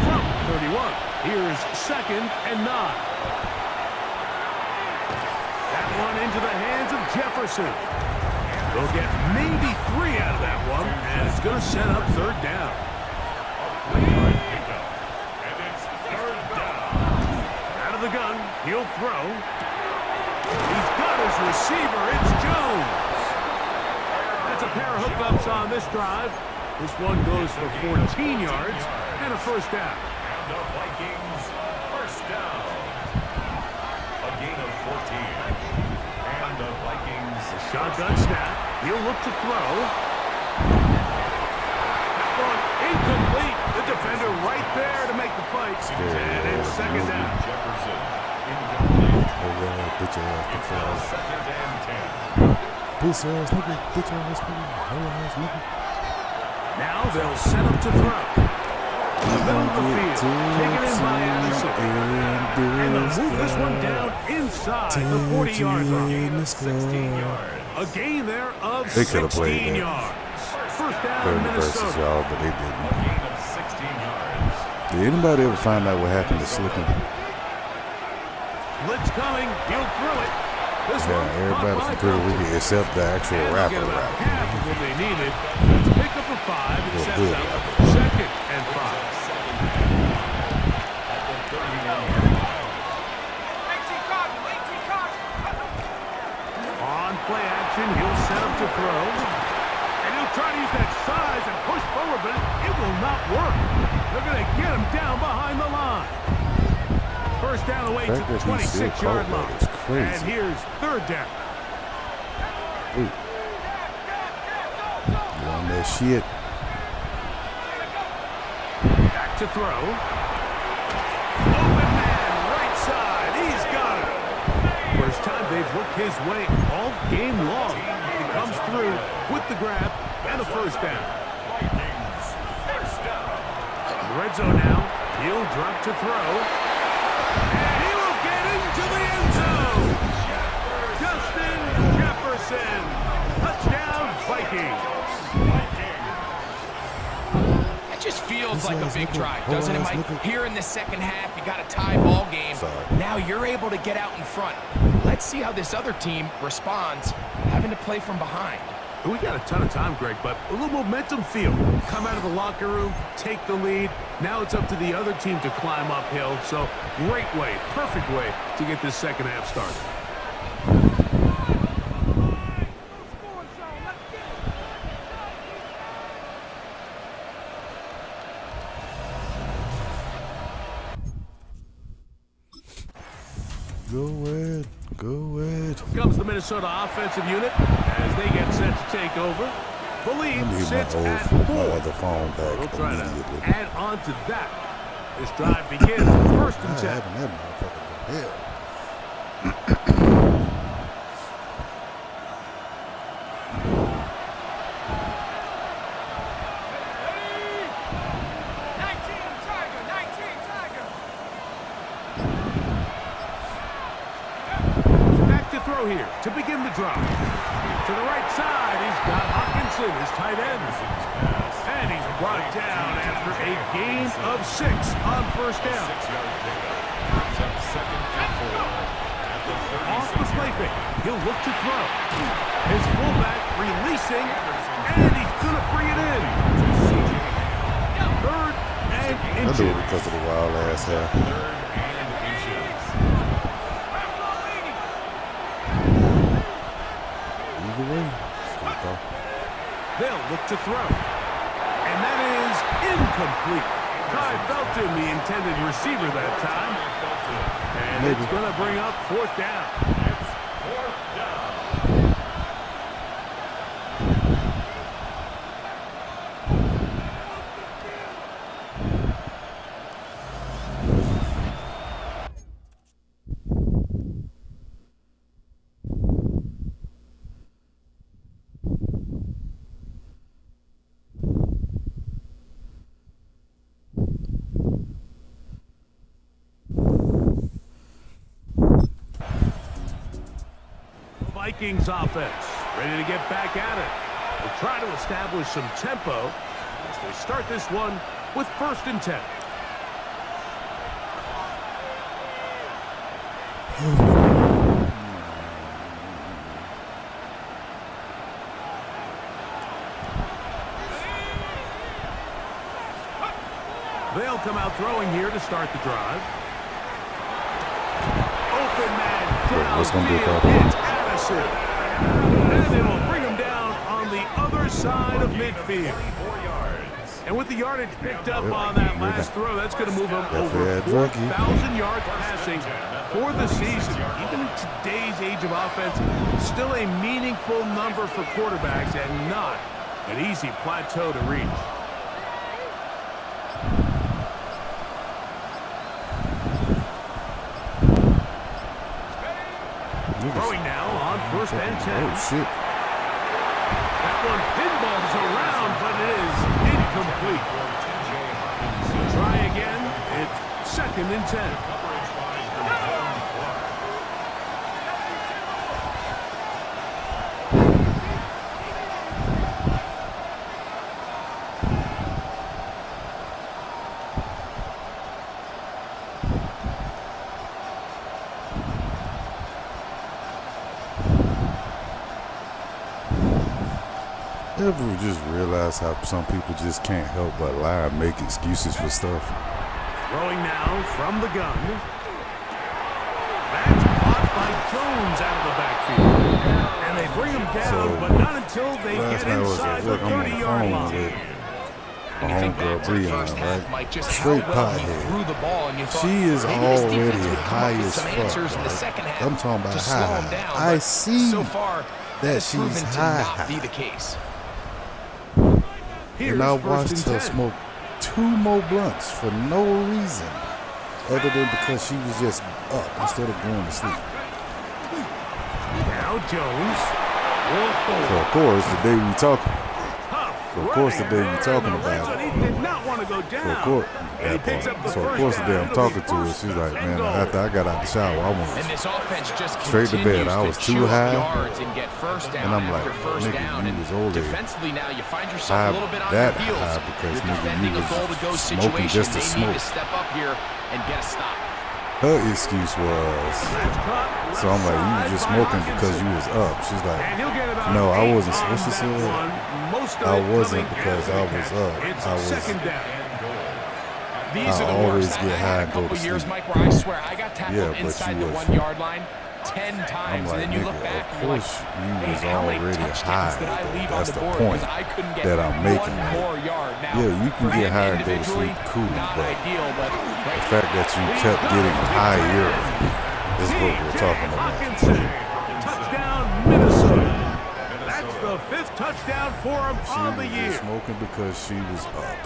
From 31, here's second and 9. That one into the hands of Jefferson. They'll get maybe 3 out of that one, and it's going to set up third down. And it's third down. Out of the gun, he'll throw. He's got his receiver, it's Jones. That's a pair of hookups on this drive. This one goes for 14 yards and a first down. And the Vikings first down. A gain of 14. And the Vikings Shotgun snap. He'll look to throw. That one incomplete. The defender right there to make the play. And it's second down. Jefferson incomplete. Bitch ass, Second and 10. bitch ass nigga, bitch ass nigga, hoe ass nigga. Now they'll set up to throw. In the middle of the field. Taken in by Anderson. And they'll move this one down inside the 40-yard line. 16 yards. A gain there of They coulda 16 played that. yards. First down, Third versus Minnesota. y'all, but they didn't. Gain of 16 yards. Did anybody ever find out what happened to Slippin'? Blitz coming. He'll throw it. This Yeah, one everybody caught from by Puerto Felton. Rico except the actual And rapper. get about rapper. half of what they needed. Let's pick up a 5 and Well, sets good. up second and 5. At the 31-yard line. 18 copy, 18 copy. On play action, he'll set up to throw. And he'll try to use that size and push forward, but it will not work. They're going to get him down behind the line. First down away to The fact the that he's still 26-yard caught line. that is crazy. And here's third down. Ooh. You on that shit? Back to throw. Open man, right side. He's got it. First time they've worked his way all game long. He comes through with the grab and a first down. Vikings first down. Red zone now. He'll drop to throw. And he will get into the end zone. Justin Jefferson. Touchdown, Vikings. That just feels like a ass big nigga, drive, hoe doesn't it, ass Mike? nigga. Here in the second half, you got a tie ball game. Sorry. Now you're able to get out in front. Let's see how this other team responds, having to play from behind. We got a ton of time, Greg, but a little momentum feel. Come out of the locker room, take the lead. Now it's up to the other team to climb uphill. So great way, perfect way to get this second half started. Score zone, let's get it. Go ahead, go ahead. Comes the Minnesota offensive unit as they get set to take over. The I lead need sits my at my 4. other phone We'll back try to immediately. add on to that. This drive begins first and 10. Having that motherfucker to hell. 19 Tiger, 19 Tiger. Back to throw here to begin the drive. To the right side, he's got Hawkinson, his tight end. And he's brought down after a gain of 6 on first down. 6-yard pickup. Brings up second and 4. At the Off the 36 play fake, he'll look to throw. His fullback releasing, and he's going to bring it in. Third and I do it inches. because of the wild ass hair. Third and inches. Either way, still go. They'll look to throw. And that is incomplete. Ty Felton, the intended receiver that time. And Maybe. it's going to bring up 4th down. It's 4th down. Vikings offense ready to get back at it. They'll try to establish some tempo as they start this one with 1st and 10. They'll come out throwing here to start the drive. Open man What's gonna be a downfield. problem? It's Addison. And they will bring him down on the other side of midfield. 24 yards. And with the yardage picked up on that last throw, that's going to move him over That's 4,000 yards passing for the season. Even in today's age of offense, still a meaningful number for quarterbacks and not an easy plateau to reach. Throwing now on 1st and 10. Oh, shit. That one pinballs around, but it is incomplete. Try again. It's 2nd and 10. Ever just realize how some people just can't help but lie and make excuses for stuff? Throwing now from the gun. That's caught by Jones out of the backfield. And they bring him down, So, but not until they Last get night was inside at the work. I'm on the 30-yard phone line. with my When you think homegirl back to the first Breon, half, right? Mike, just Straight how well he pothead. threw the ball, and you thought She is maybe this already defense would come high up with as some fuck. answers in the Right? second half I'm talking about to slow him high. down. I but see so far that has she's proven to high. not be the case. Here's And I 1st watched and her 10. smoke 2 more blunts for no reason other than because she was just up instead of going to sleep. Now Jones. So of course the day we talking, Tough so of course the running day we there talking in the red about zone. it. He did not want to go down. So of course, And he that picks part. up the So of first course the day down. I'm It'll be talking to her, 1st she's like, and man, goal. after I got out the shower, I And want this offense just Straight to bed. continues I was to too chew up high. yards and get first down And I'm after like, first nigga, down. you And was already defensively now, you find yourself high, a little bit on that your heels. high because, You're nigga, defending you a was goal-to-go smoking situation. just to They need to smoke. step up here and get a stop. Her excuse was, That's caught so I'm like, you left was just side smoking by because you was up. She's And like, he'll get about no, I 8 wasn't. on What she that said? one. Most of I it wasn't coming because after I the was catch. up. It's I was. 2nd down. These I are the always worst. get I high had and a go couple to years, sleep. Mike, where I swear I got tackled Yeah, but inside you the was- 1-yard line 10 I'm times, like, and then you look nigga, back of and you're like, course you hey, was how many already touchdowns high. did I leave on That's the the board point because I couldn't get that I'm making. one more yard. Now, Yeah, you can for get him high and go to individually, sleep, cool, not but ideal, but the fact that you kept getting higher is what we're talking about. Hawkinson, touchdown Minnesota. That's the 5th touchdown for him She on the was year. just smoking because she was up.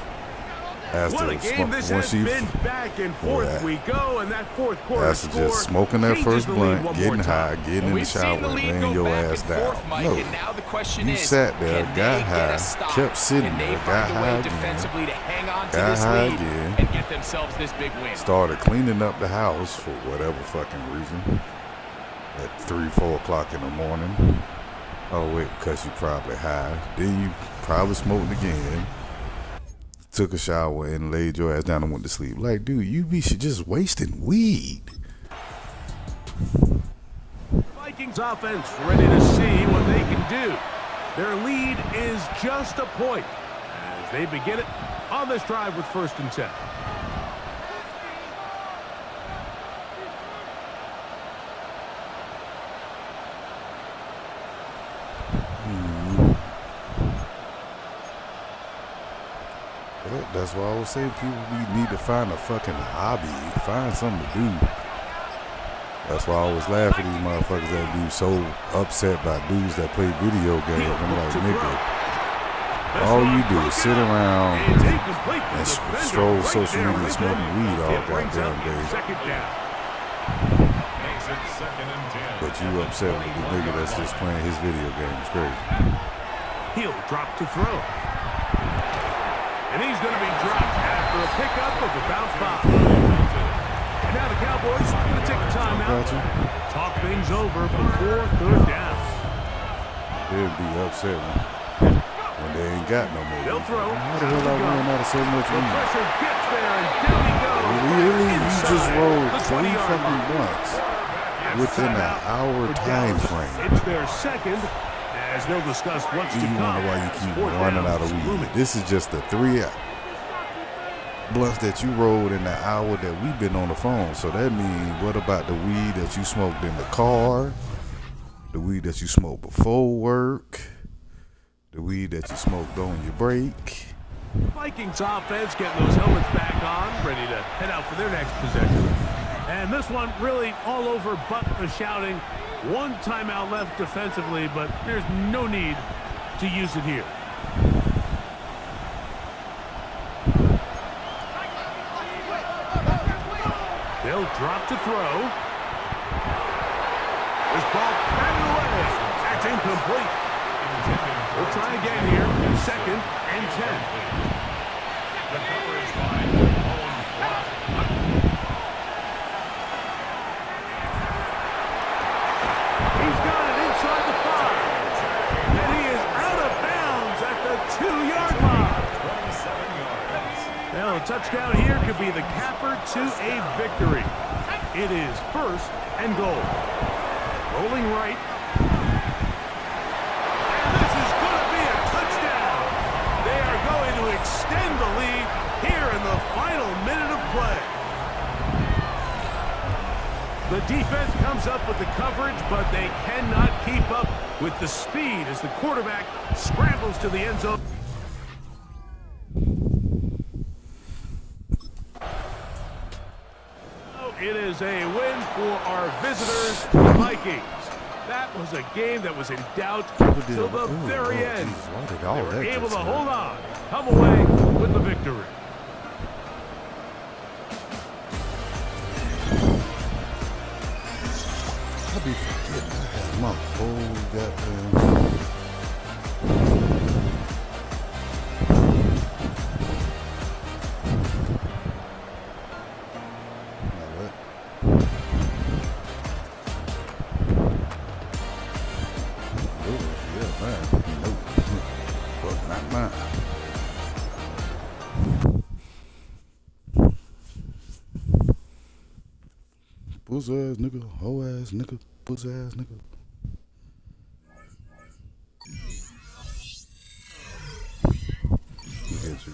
As What a the game smoke, this once has she, been. Back and forth Yeah. we go, and that 4th quarter after score just smoking that changes first the lead blunt, one getting more high, time. getting in the we've seen shower, the lead laying go your back ass and down. forth, Mike, No, and now the question you is, sat there, can got they high, get a stop? kept sitting Can they there, find got a way high again, defensively to hang on to got this high lead again. and get themselves this big win? started cleaning up the house for whatever fucking reason at 3, 4 o'clock in the morning. Oh wait, because you probably high. Then you probably smoked again. Took a shower and laid your ass down and went to sleep. Like, dude, you be just wasting weed. Vikings offense ready to see what they can do. Their lead is just a point as they begin it on this drive with 1st and 10. That's why I would say people need to find a fucking hobby, find something to do. That's why I always laugh at these motherfuckers that be so upset by dudes that play video games. I'm like, nigga, all you do is sit around and stroll social media smoking weed all goddamn day. But you upset with the nigga that's just playing his video games. Crazy. He'll drop to throw. And he's going to be dropped after a pickup of the bounce ball. And now the Cowboys are going to take a timeout. Talk things over before third down. They'll be upset when they ain't got no more. They'll throw. How the hell I ran out of so much The weed? pressure gets there, and down he goes. Really? You just rolled the 3 20-yard fucking line. blunts within an hour time frame. It's their second, as they'll discuss what's to You come. wonder why you keep Fourth running down out of is weed. looming. This is just the 3 blunts that you rolled in the hour that we've been on the phone. So that means, what about the weed that you smoked in the car? The weed that you smoked before work? The weed that you smoked on your break? Vikings offense getting those helmets back on, ready to head out for their next possession. And this one really all over but the shouting. One timeout left defensively, but there's no need to use it here. They'll drop to throw. This ball batted away. That's incomplete. We'll try again here. 2nd and 10. The coverage by Owen Watt. He's got it inside the 5. And he is out of bounds at the 2-yard line. 27 yards. Well, a touchdown here could be the capper to a victory. It is 1st and goal. Rolling right. And this is going to be a touchdown. They are going to extend the lead here in the final minute of play. The defense comes up with the coverage, but they cannot keep up with the speed as the quarterback scrambles to the end zone. It is a win for our visitors, the Vikings. That was a game that was in doubt till the very end. They were able to hold on, come away with the victory. I be forgetting I had my whole goddamn. Puss ass nigga, hoe ass nigga, puss ass nigga.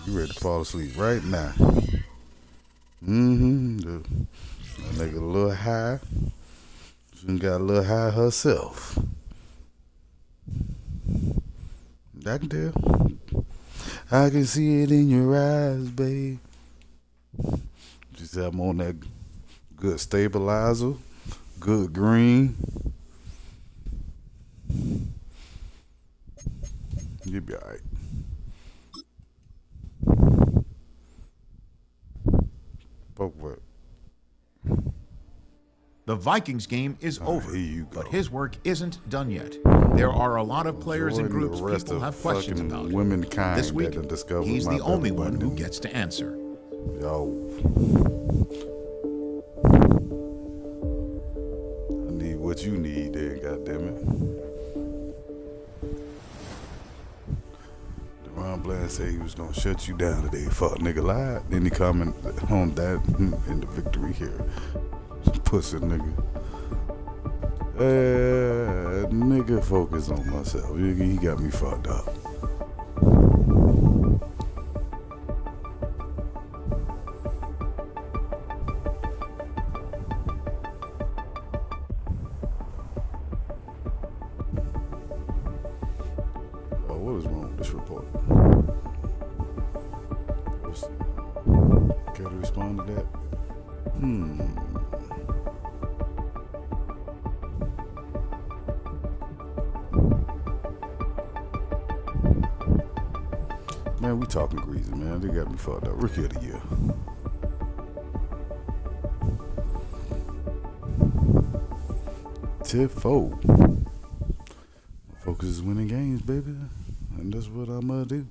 You ready to fall asleep right now? The nigga a little high. She got a little high herself. I can tell. I can see it in your eyes, babe. She said I'm on that good stabilizer, good green. You'll be alright. Poke what? The Vikings game is over, here you go. but his work isn't done yet. There are a lot of players and Join the groups rest people of have questions fucking about. womankind This week, that done discovered he's my the only belly one button. who gets to answer. Yo. I need what you need there, goddammit. Deron Bland said he was gonna shut you down today. Fuck nigga lied. Then he comment on that in the victory here. Pussy nigga. Nigga focus on myself. He got me fucked up. What is wrong with this report? yours. Care to respond to that? Man, we talking greasy, man. They got me fucked up. Rookie of the year. Pt5. Focus is winning games, baby. And that's what I'm gonna do.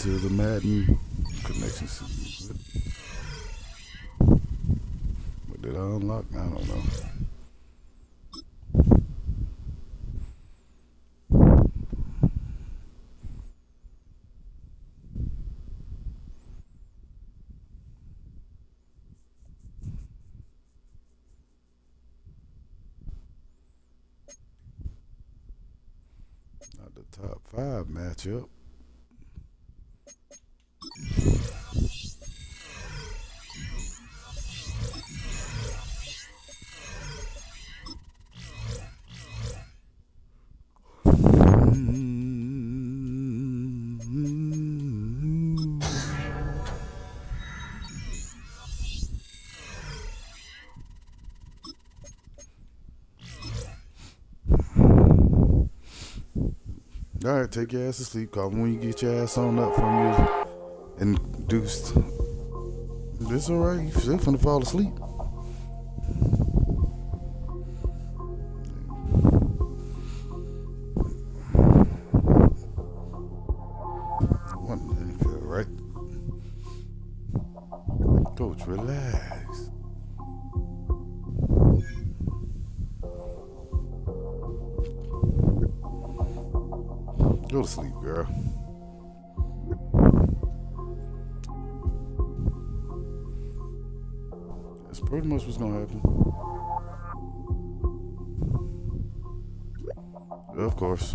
To the Madden connection season. What did I unlock? I don't know. Not the top 5 matchup. All right, take your ass to sleep. Call me when you get your ass on up from your induced. It's all right. You're still finna fall asleep. One didn't feel right. Coach, relax. Go to sleep, girl. That's pretty much what's gonna happen. Of course.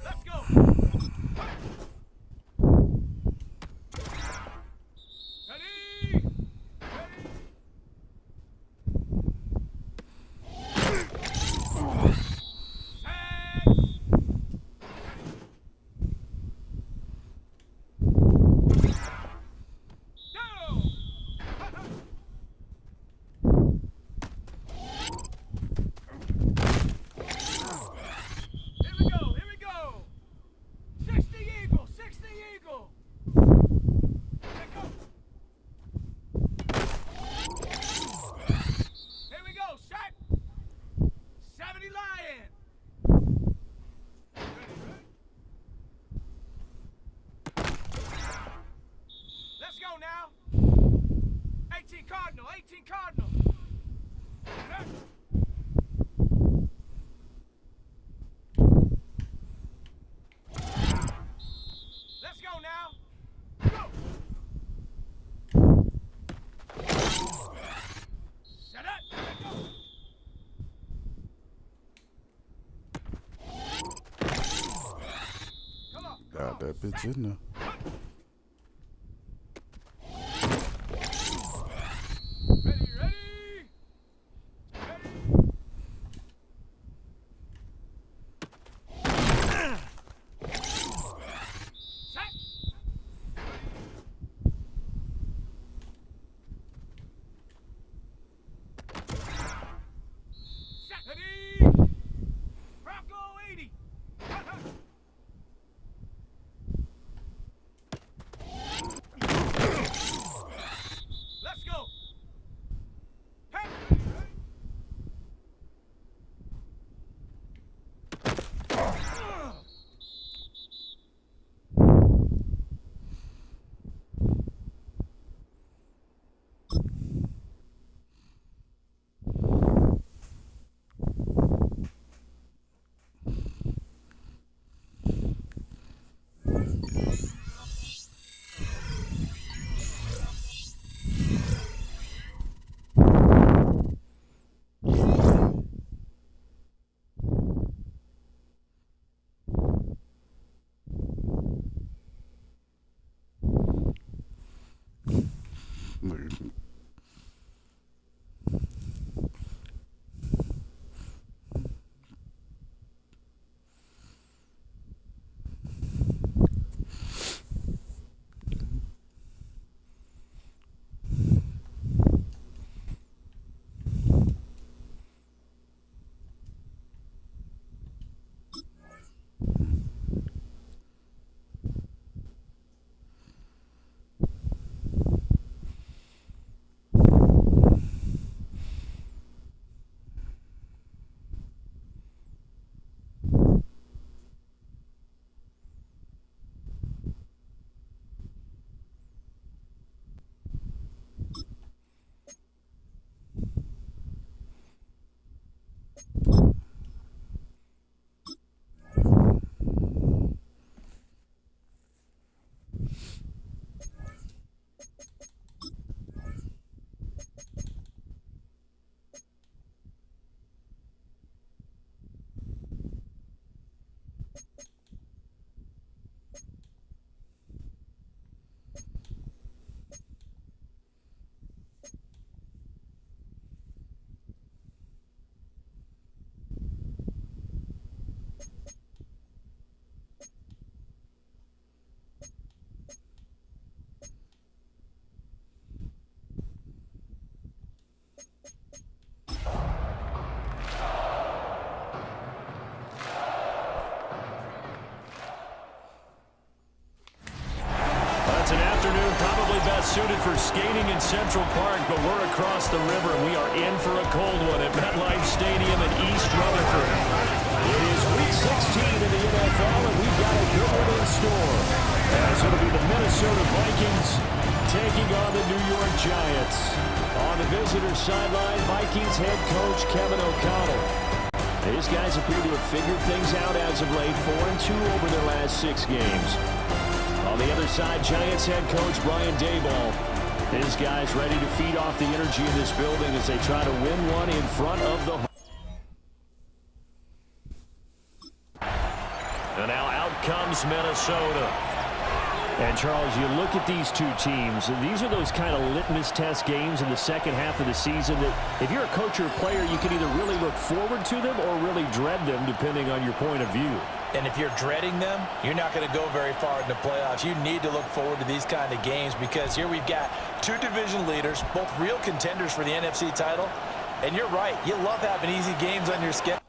Let's go. Ready? Cardinal, 18 Cardinal. Let's go now. Go. Shut up. Go. Come on. Got that bitch in there. probably best suited for skating in Central Park, but we're across the river, and we are in for a cold one at MetLife Stadium in East Rutherford. It is Week 16 in the NFL, and we've got a good one in store. As it'll be the Minnesota Vikings taking on the New York Giants. On the visitor sideline, Vikings head coach Kevin O'Connell. These guys appear to have figured things out as of late, 4-2 over their last 6 games. On the other side, Giants head coach Brian Daboll. His guys ready to feed off the energy in this building as they try to win one in front of the... And now out comes Minnesota. And, Charles, you look at these two teams, and these are those kind of litmus test games in the second half of the season that if you're a coach or a player, you can either really look forward to them or really dread them, depending on your point of view. And if you're dreading them, you're not going to go very far in the playoffs. You need to look forward to these kind of games because here we've got 2 division leaders, both real contenders for the NFC title. And you're right, you love having easy games on your schedule.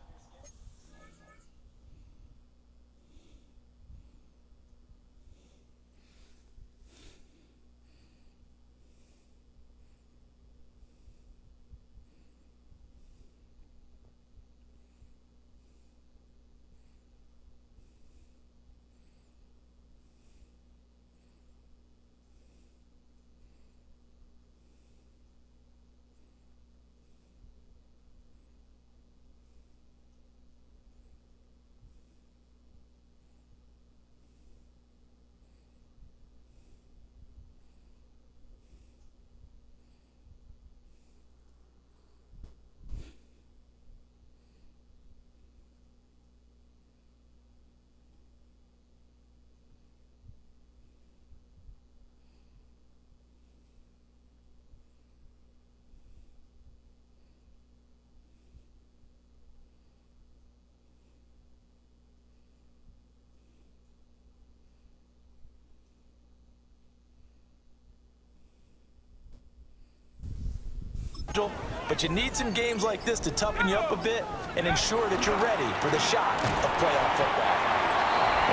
But you need some games like this to toughen you up a bit and ensure that you're ready for the shock of playoff football.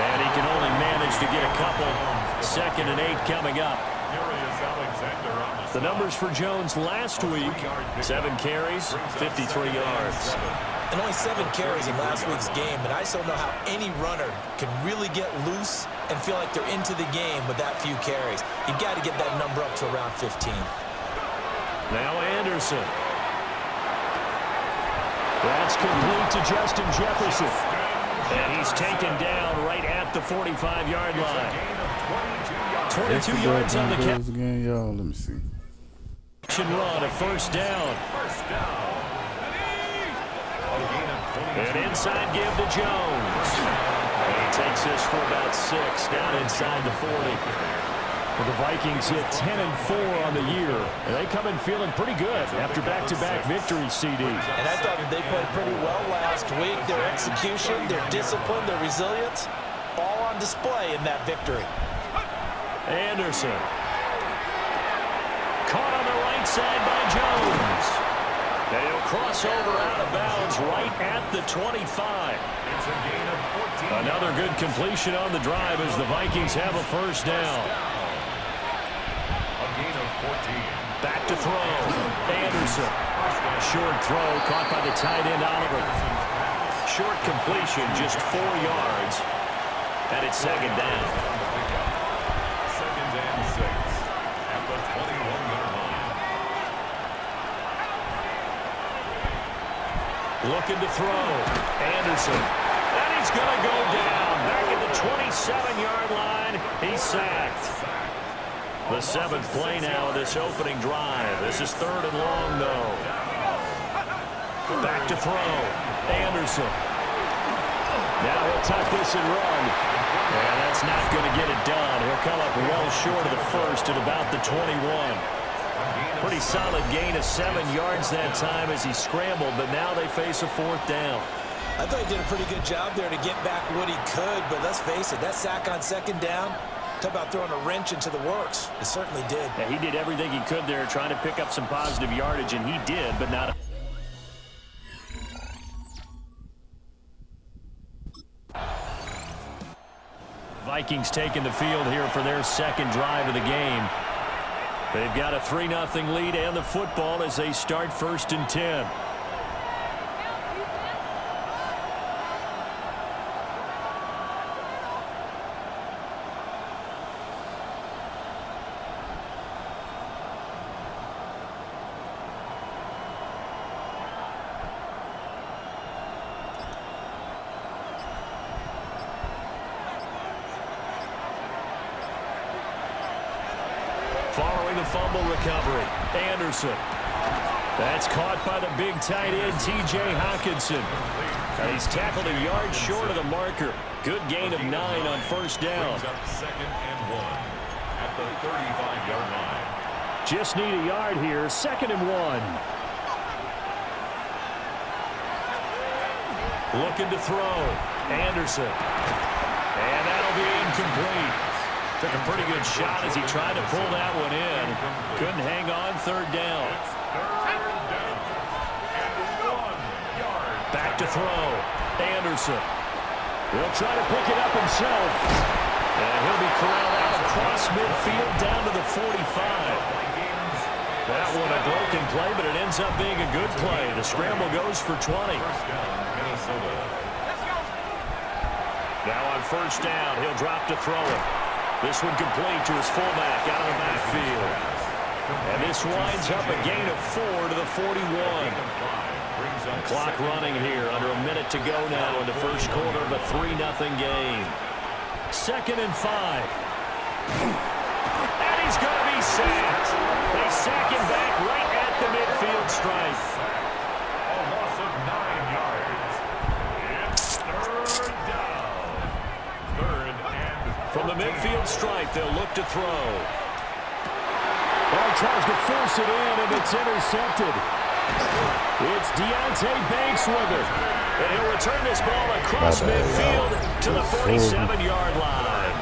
And he can only manage to get a couple. 2nd and 8 coming up. The numbers for Jones last week, 7 carries, 53 yards. And only 7 carries in last week's game, and I just don't know how any runner can really get loose and feel like they're into the game with that few carries. You've got to get that number up to around 15. Now Anderson. That's complete to Justin Jefferson. And he's taken down right at the 45-yard line. 22 yards on the catch. Again, y'all. Let me see. Run, a first down. And inside give to Jones. And he takes this for about 6 down inside the 40. Well, the Vikings hit 10-4 on the year, and they come in feeling pretty good after back-to-back victories, CD. And I thought that they played pretty well last week. Their execution, their discipline, their resilience, all on display in that victory. Anderson. Caught on the right side by Jones. They'll cross over out of bounds right at the 25. It's a gain of 14. Another good completion on the drive as the Vikings have a first down. Back to throw. Anderson. Short throw caught by the tight end Oliver. Short completion, just 4 yards. And it's 2nd down. 2nd and 6 at the 21-yard line. Looking to throw. Anderson. And he's going to go down. Back at the 27-yard line. He's sacked. The 7th play now of this opening drive. This is 3rd and long, though. Back to throw. Anderson. Now he'll tuck this and run. And that's not going to get it done. He'll come up well short of the first at about the 21. Pretty solid gain of 7 yards that time as he scrambled, but now they face a 4th down. I thought he did a pretty good job there to get back what he could, but let's face it, that sack on 2nd down, talk about throwing a wrench into the works. It certainly did. Yeah, he did everything he could there trying to pick up some positive yardage, and he did, but not... Vikings taking the field here for their second drive of the game. They've got a 3-0 lead and the football as they start 1st and 10. Following the fumble recovery, Anderson. That's caught by the big tight end, T.J. Hockenson. He's tackled a yard short of the marker. Good gain of 9 on 1st down. Brings up 2nd and 1 at the 35-yard line. Just need a yard here, 2nd and 1. Looking to throw, Anderson. And that'll be incomplete. Took a pretty good shot as he tried to pull that one in. Couldn't hang on, 3rd down. Back to throw. Anderson. He'll try to pick it up himself. And he'll be corralled out across midfield down to the 45. That one a broken play, but it ends up being a good play. The scramble goes for 20. Now on 1st down, he'll drop to throw it. This one complete to his fullback out of the backfield. And this winds up a gain of 4 to the 41. Clock running here, under a minute to go now in the first quarter of a 3-0 game. 2nd and 5. And he's going to be sacked. They sack him back right at the midfield stripe. A loss of 9 yards. It's 3rd down. 3rd and From the midfield stripe, they'll look to throw. Ball tries to force it in, and it's intercepted. It's Deontay Banks with it. And he'll return this ball across midfield to the 47-yard line.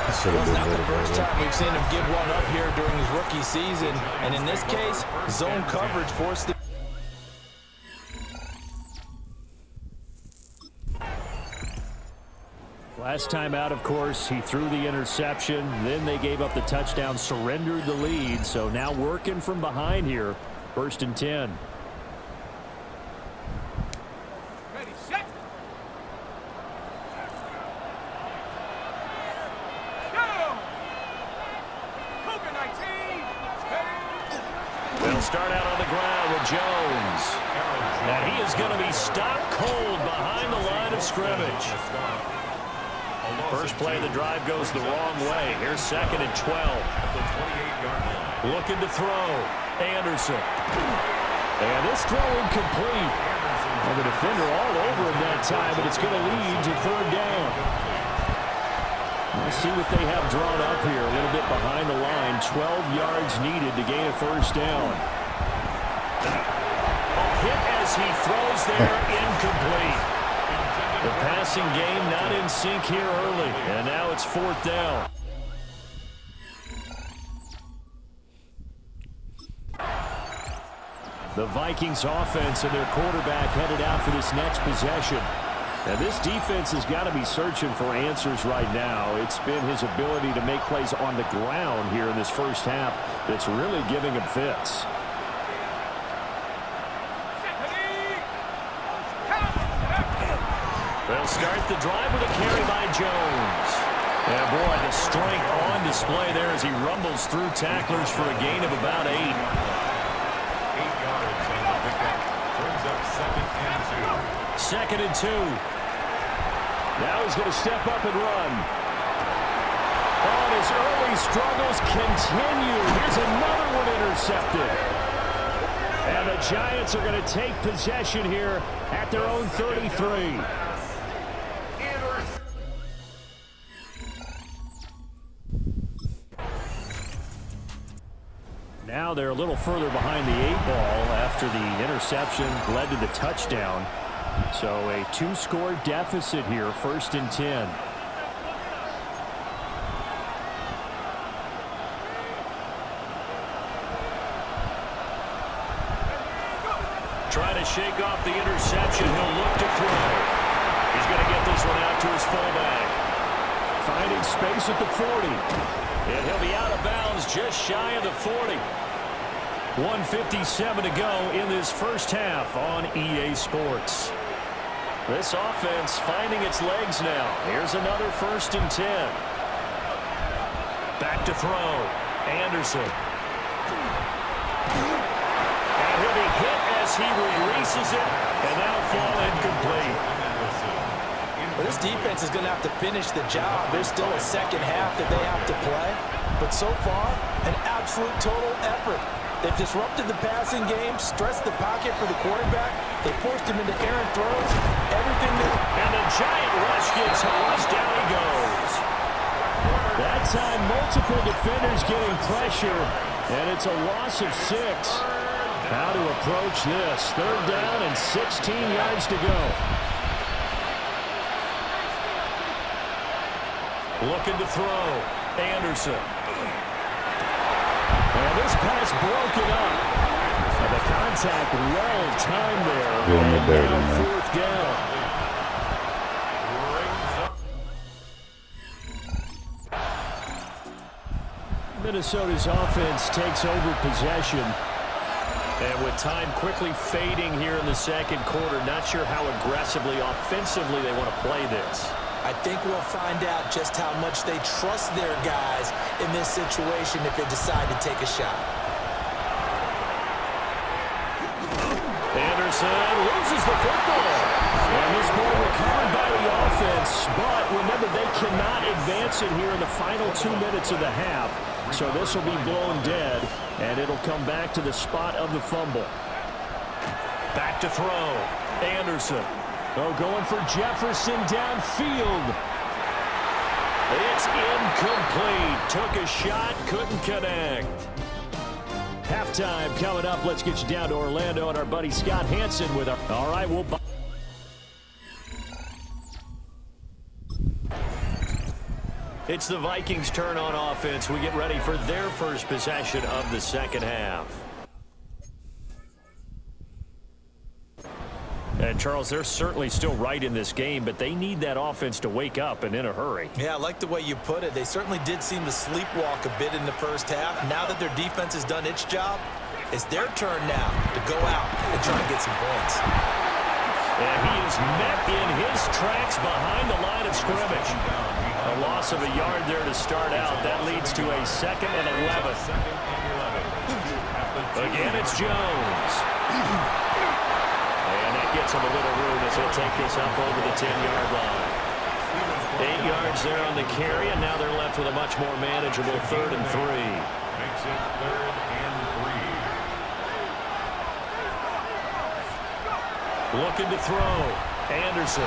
Well, it's not the first time we've seen him give one up here during his rookie season. And in this case, zone coverage forced the... Last time out, of course, he threw the interception. Then they gave up the touchdown, surrendered the lead. So now working from behind here. 1st and 10. Ready, set. Go! Cougar 19. They'll start out on the ground with Jones. And he is going to be stopped cold behind the line of scrimmage. First play of the drive goes the wrong way. Here's 2nd and 12. Looking to throw. Anderson. And this throw incomplete. And the defender all over him that time, but it's going to lead to 3rd down. Let's see what they have drawn up here. A little bit behind the line. 12 yards needed to gain a 1st down. A hit as he throws there, incomplete. The passing game not in sync here early, and now it's 4th down. The Vikings offense and their quarterback headed out for this next possession. And this defense has got to be searching for answers right now. It's been his ability to make plays on the ground here in this first half that's really giving him fits. They'll start the drive with a carry by Jones. And boy, the strength on display there as he rumbles through tacklers for a gain of about 8. 8 yards on the pickup. Brings up 2nd and 2. 2nd and 2. Now he's going to step up and run. Oh, his early struggles continue. Here's another one intercepted. And the Giants are going to take possession here at their own 33. Now they're a little further behind the 8-ball after the interception led to the touchdown. So a 2-score deficit here, 1st and 10. Trying to shake off the interception. He'll look to throw. He's going to get this one out to his fullback. finding space at the 40. And he'll be out of bounds just shy of the 40. 1:57 to go in this first half on EA Sports. This offense finding its legs now. Here's another 1st and 10. Back to throw. Anderson. And he'll be hit as he releases it, and that'll fall incomplete. Well, this defense is going to have to finish the job. There's still a second half that they have to play. But so far, an absolute total effort. They've disrupted the passing game, stressed the pocket for the quarterback. They forced him into errant throws. Everything there. And the giant rush gets hosed. Down he goes. That time, multiple defenders getting pressure, and it's a loss of 6. How to approach this? 3rd down and 16 yards to go. Looking to throw. Anderson. And this pass broken up. And the contact well timed there. Doing it there, Now man. 4th down. Minnesota's offense takes over possession. And with time quickly fading here in the second quarter, not sure how aggressively, offensively they want to play this. I think we'll find out just how much they trust their guys in this situation if they decide to take a shot. Anderson loses the football. And this ball recovered by the offense. But remember, they cannot advance it here in the final 2 minutes of the half. So this will be blown dead, and it'll come back to the spot of the fumble. Back to throw. Anderson. Oh, going for Jefferson downfield. It's incomplete. Took a shot, couldn't connect. Halftime coming up. Let's get you down to Orlando and our buddy Scott Hansen with our... All right, we'll... It's the Vikings' turn on offense. We get ready for their first possession of the second half. And, Charles, they're certainly still right in this game, but they need that offense to wake up and in a hurry. Yeah, I like the way you put it. They certainly did seem to sleepwalk a bit in the first half. Now that their defense has done its job, it's their turn now to go out and try to get some points. And he is met in his tracks behind the line of scrimmage. A loss of a yard there to start out. That leads to a 2nd and 11. Again, it's Jones. And that gets him a little room as he'll take this up over the 10-yard line. 8 yards there on the carry, and now they're left with a much more manageable 3rd and 3. Makes it 3rd and 3. Looking to throw. Anderson.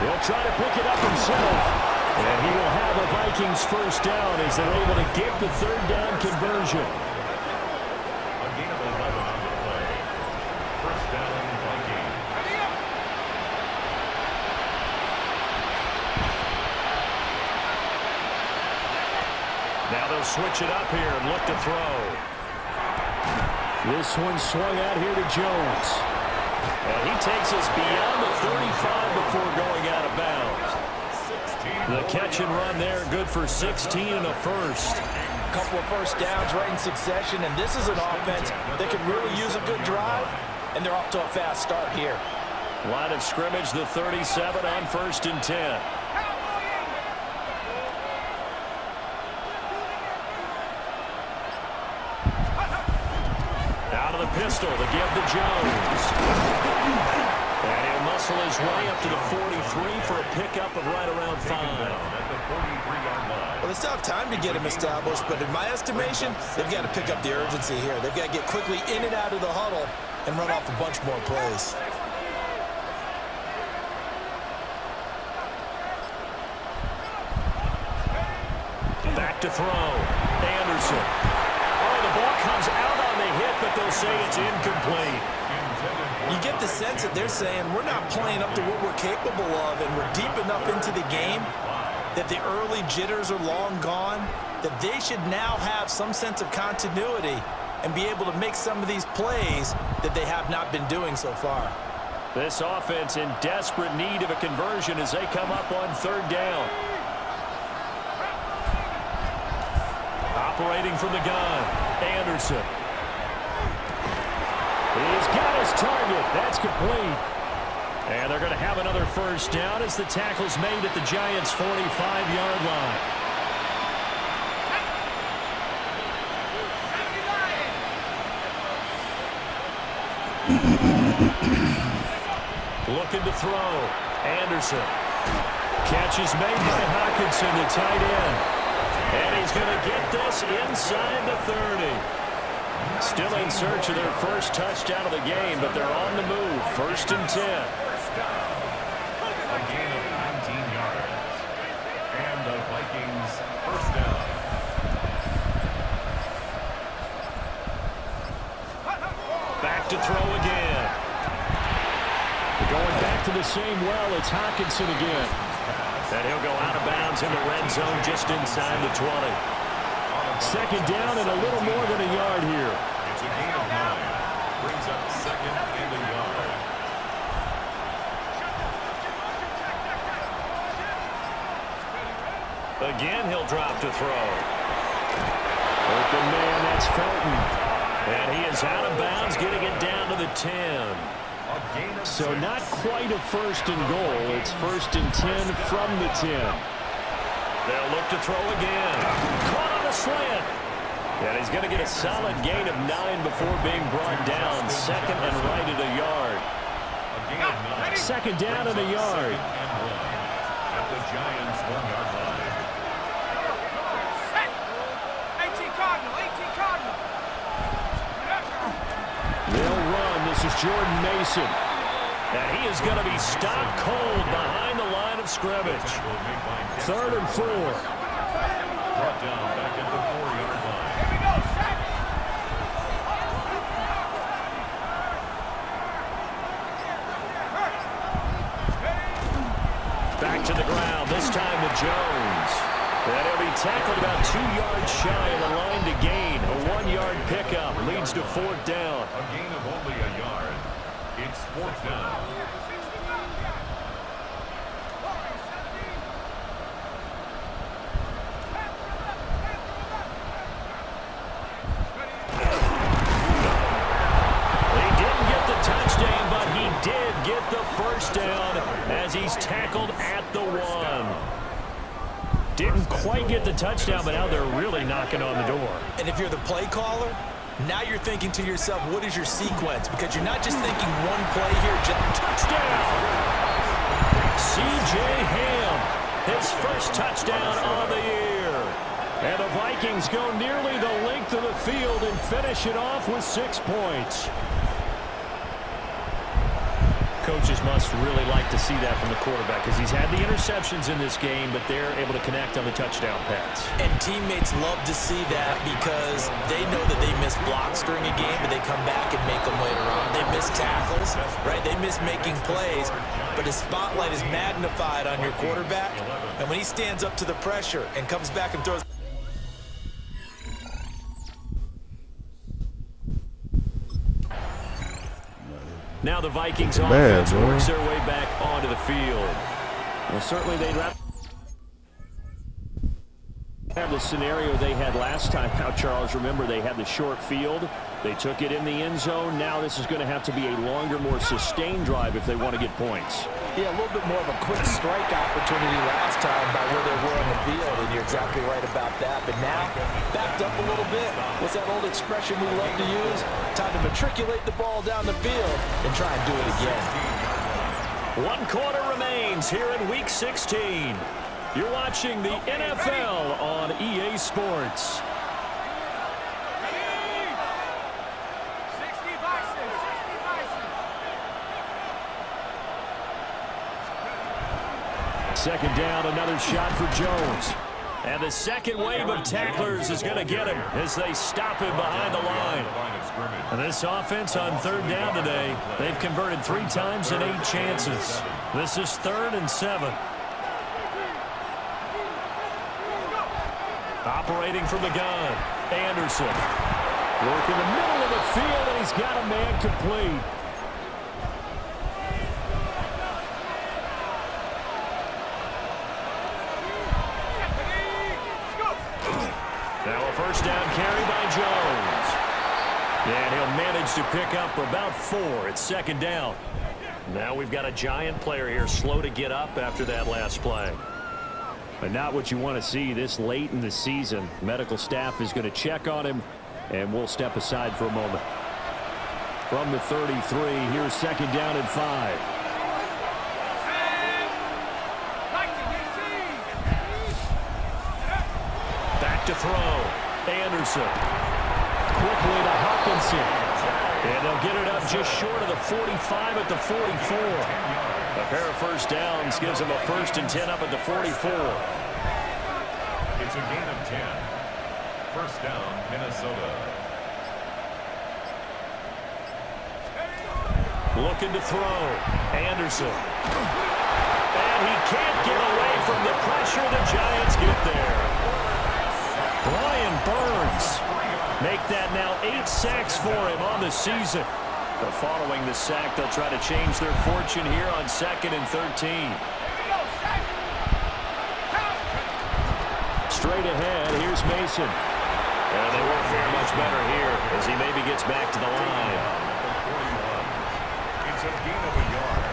He'll try to pick it up himself. And he will have a Vikings first down as they're able to get the 3rd down conversion. A gain of 11 on the play. First down, Vikings. Now they'll switch it up here and look to throw. This one swung out here to Jones. And he takes us beyond the 35 before going out of bounds. The catch and run there, good for 16 and a first. A couple of first downs right in succession, and this is an offense that could really use a good drive, and they're off to a fast start here. Line of scrimmage, the 37 on 1st and 10. Out of the pistol to give to Jones. And he'll muscle his way up to the 43 for a pickup of right around 5. Well, they still have time to get him established, but in my estimation, they've got to pick up the urgency here. They've got to get quickly in and out of the huddle and run off a bunch more plays. Back to throw. Anderson. Oh, the ball comes out on the hit, but they'll say it's incomplete. You get the sense that they're saying we're not playing up to what we're capable of, and we're deep enough into the game that the early jitters are long gone, that they should now have some sense of continuity and be able to make some of these plays that they have not been doing so far. This offense in desperate need of a conversion as they come up on 3rd down. Operating from the gun, Anderson. He's got his target. That's complete. And they're going to have another first down as the tackle's made at the Giants' 45-yard line. Looking to throw. Anderson. Catch is made by Hawkinson, the tight end. And he's going to get this inside the 30. Still in search of their first touchdown of the game, but they're on the move. 1st and 10. A gain of 19 yards. And the Vikings first down. Back to throw again. Going back to the same well, it's Hawkinson again. And he'll go out of bounds in the red zone just inside the 20. 2nd down and a little more than a yard here. It's a gain of 9. Brings up 2nd and a yard. Again, he'll drop to throw. Open man, that's Felton. And he is out of bounds, getting it down to the 10. So not quite a 1st and goal. It's 1st and 10 from the 10. They'll look to throw again. Caught on a slant. And he's going to get a solid gain of 9 before being brought down. 2nd and right at a yard. 2nd down and a yard. At the Giants' 1-yard line. 18 Cardinal, 18 Cardinal. They'll run. This is Jordan Mason. And he is going to be stopped cold behind the line of scrimmage. 3rd and 4. Brought down back at the 4-yard line. Here we go, set. Back to the ground, this time with Jones. And he'll be tackled about 2 yards shy of the line to gain. A 1-yard pickup leads to 4th down. A gain of only a yard. It's 4th down. He didn't get the touchdown, but he did get the first down as he's tackled at the 1. Didn't quite get the touchdown, but now they're really knocking on the door. And if you're the play caller, now you're thinking to yourself, what is your sequence? Because you're not just thinking one play here. Touchdown! C.J. Ham, his first touchdown on the year. And the Vikings go nearly the length of the field and finish it off with 6 points. Coaches must really like to see that from the quarterback because he's had the interceptions in this game, but they're able to connect on the touchdown pass. And teammates love to see that because they know that they miss blocks during a game, but they come back and make them later on. They miss tackles, right? They miss making plays, but the spotlight is magnified on your quarterback. And when he stands up to the pressure and comes back and throws. Now the Vikings offense works their way back onto the field. Well, certainly they'd have the scenario they had last time out, Charles. Remember, they had the short field. They took it in the end zone. Now this is going to have to be a longer, more sustained drive if they want to get points. Yeah, a little bit more of a quick strike opportunity last time by where they were on the field, and you're exactly right about that. But now, backed up a little bit. What's that old expression we love to use? Time to matriculate the ball down the field and try and do it again. 1 quarter remains here in Week 16. You're watching the NFL on EA Sports. 60 boxes, 60 boxes. 2nd down, another shot for Jones. And the second wave of tacklers is going to get him as they stop him behind the line. And this offense on 3rd down today, they've converted 3 times in 8 chances. This is 3rd and 7. Operating from the gun, Anderson. Work in the middle of the field, and he's got a man complete. Now a first down carry by Jones. And he'll manage to pick up about 4 at second down. Now we've got a giant player here slow to get up after that last play. But not what you want to see this late in the season. Medical staff is going to check on him, and we'll step aside for a moment. From the 33, here's second down and 5. Back to throw. Anderson. Quickly to Hawkinson. And they'll get it up just short of the 45 at the 44. A pair of first downs gives them a 1st and 10 up at the 44. It's a gain of 10. First down, Minnesota. Looking to throw. Anderson. And he can't get away from the pressure. The Giants get there. Brian Burns. Make that now 8 sacks for him on the season. But following the sack, they'll try to change their fortune here on 2nd and 13. Straight ahead, here's Mason. And they won't fare much better here as he maybe gets back to the line. It's a gain of a yard.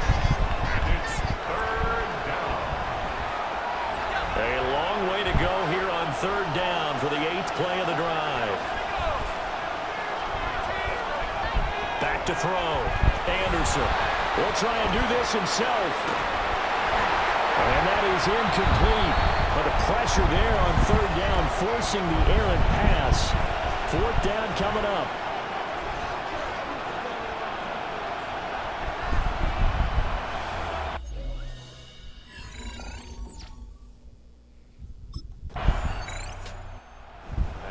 And it's 3rd down. A long way to go here on 3rd down for the 8th play of the drive. Back to throw. Anderson will try and do this himself. And that is incomplete. But the pressure there on 3rd down, forcing the errant pass. 4th down coming up.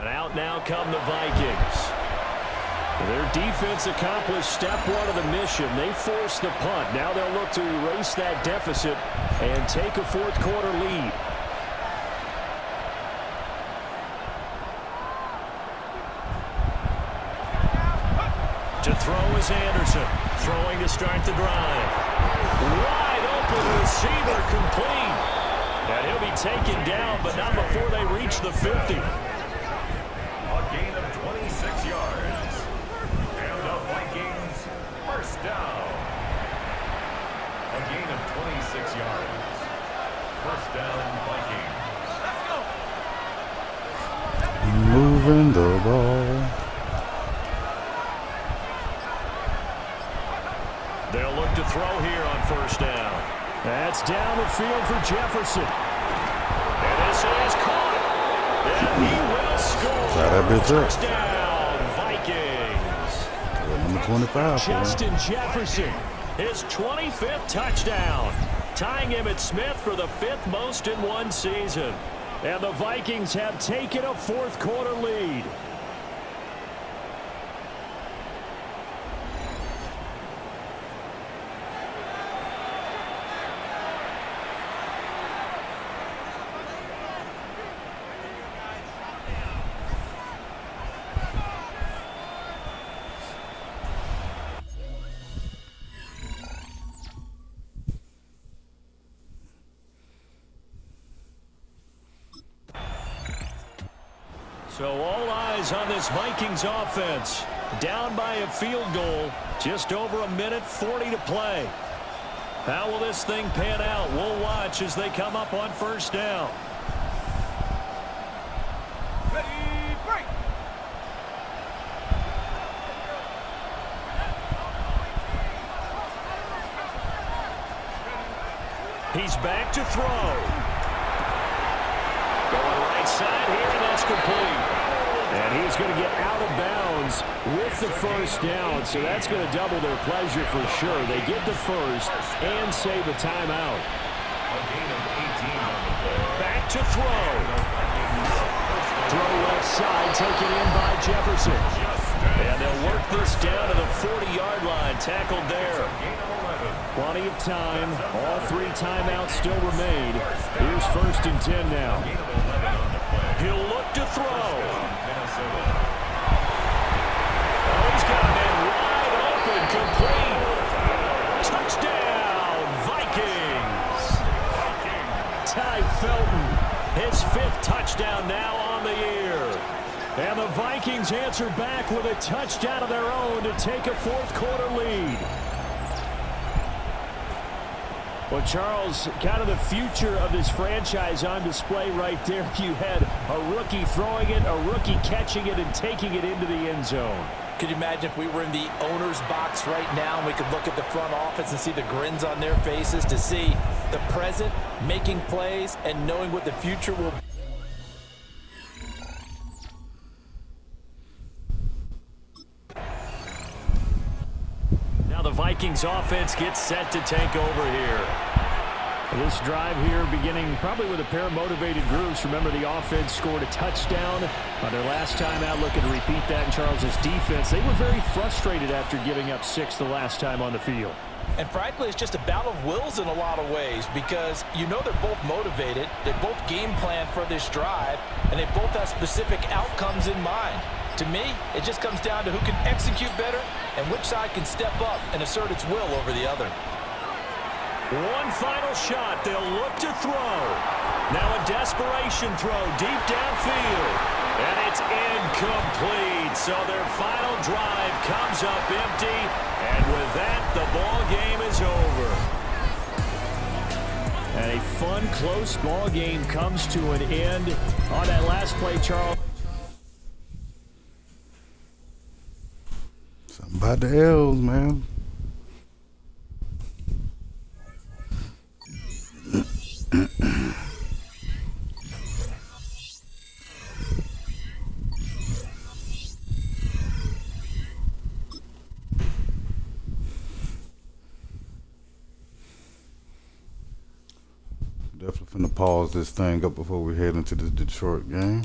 And out now come the Vikings. Their defense accomplished step 1 of the mission. They forced the punt. Now they'll look to erase that deficit and take a 4th quarter lead. To throw is Anderson. Throwing to start the drive. Wide open receiver complete. And he'll be taken down, but not before they reach the 50. A gain of 26 yards. And the Vikings, first down. A gain of 26 yards. First down, Vikings. Moving the ball. They'll look to throw here on 1st down. That's down the field for Jefferson. And this is caught. And he will score. Tie that bitch up. Touchdown, Vikings. Number 25. Justin Jefferson, his 25th touchdown, tying Emmitt Smith for the 5th most in one season. And the Vikings have taken a 4th quarter lead. So all eyes on this Vikings offense. Down by a field goal. Just over a minute 40 to play. How will this thing pan out? We'll watch as they come up on 1st down. Ready, break. He's back to throw. Going right side here, and that's complete. And he's going to get out of bounds with the 1st down, so that's going to double their pleasure for sure. They get the 1st and save a timeout. A gain of 18 on the play. Back to throw. Throw left side, taken in by Jefferson. And they'll work this down to the 40-yard line, tackled there. Plenty of time. All 3 timeouts still remain. Here's 1st and 10 now. He'll look to throw. Oh, he's got a man wide open, complete. Touchdown, Vikings. Ty Felton, his 5th touchdown now on the year. And the Vikings answer back with a touchdown of their own to take a fourth quarter lead. Well, Charles, kind of the future of this franchise on display right there. You had a rookie throwing it, a rookie catching it, and taking it into the end zone. Could you imagine if we were in the owner's box right now and we could look at the front office and see the grins on their faces, to see the present making plays and knowing what the future will be? The Vikings offense gets set to take over here. This drive here beginning probably with a pair of motivated groups. Remember, the offense scored a touchdown on their last time out. Looking to repeat that in Charles's defense. They were very frustrated after giving up 6 the last time on the field. And frankly, it's just a battle of wills in a lot of ways, because you know they're both motivated, they both game plan for this drive, and they both have specific outcomes in mind. To me, it just comes down to who can execute better and which side can step up and assert its will over the other. One final shot. They'll look to throw. Now a desperation throw deep downfield. And it's incomplete. So their final drive comes up empty. And with that, the ball game is over. And a fun, close ball game comes to an end on that last play, Charles. Something about the L's, man. Definitely finna pause this thing up before we head into this Detroit game.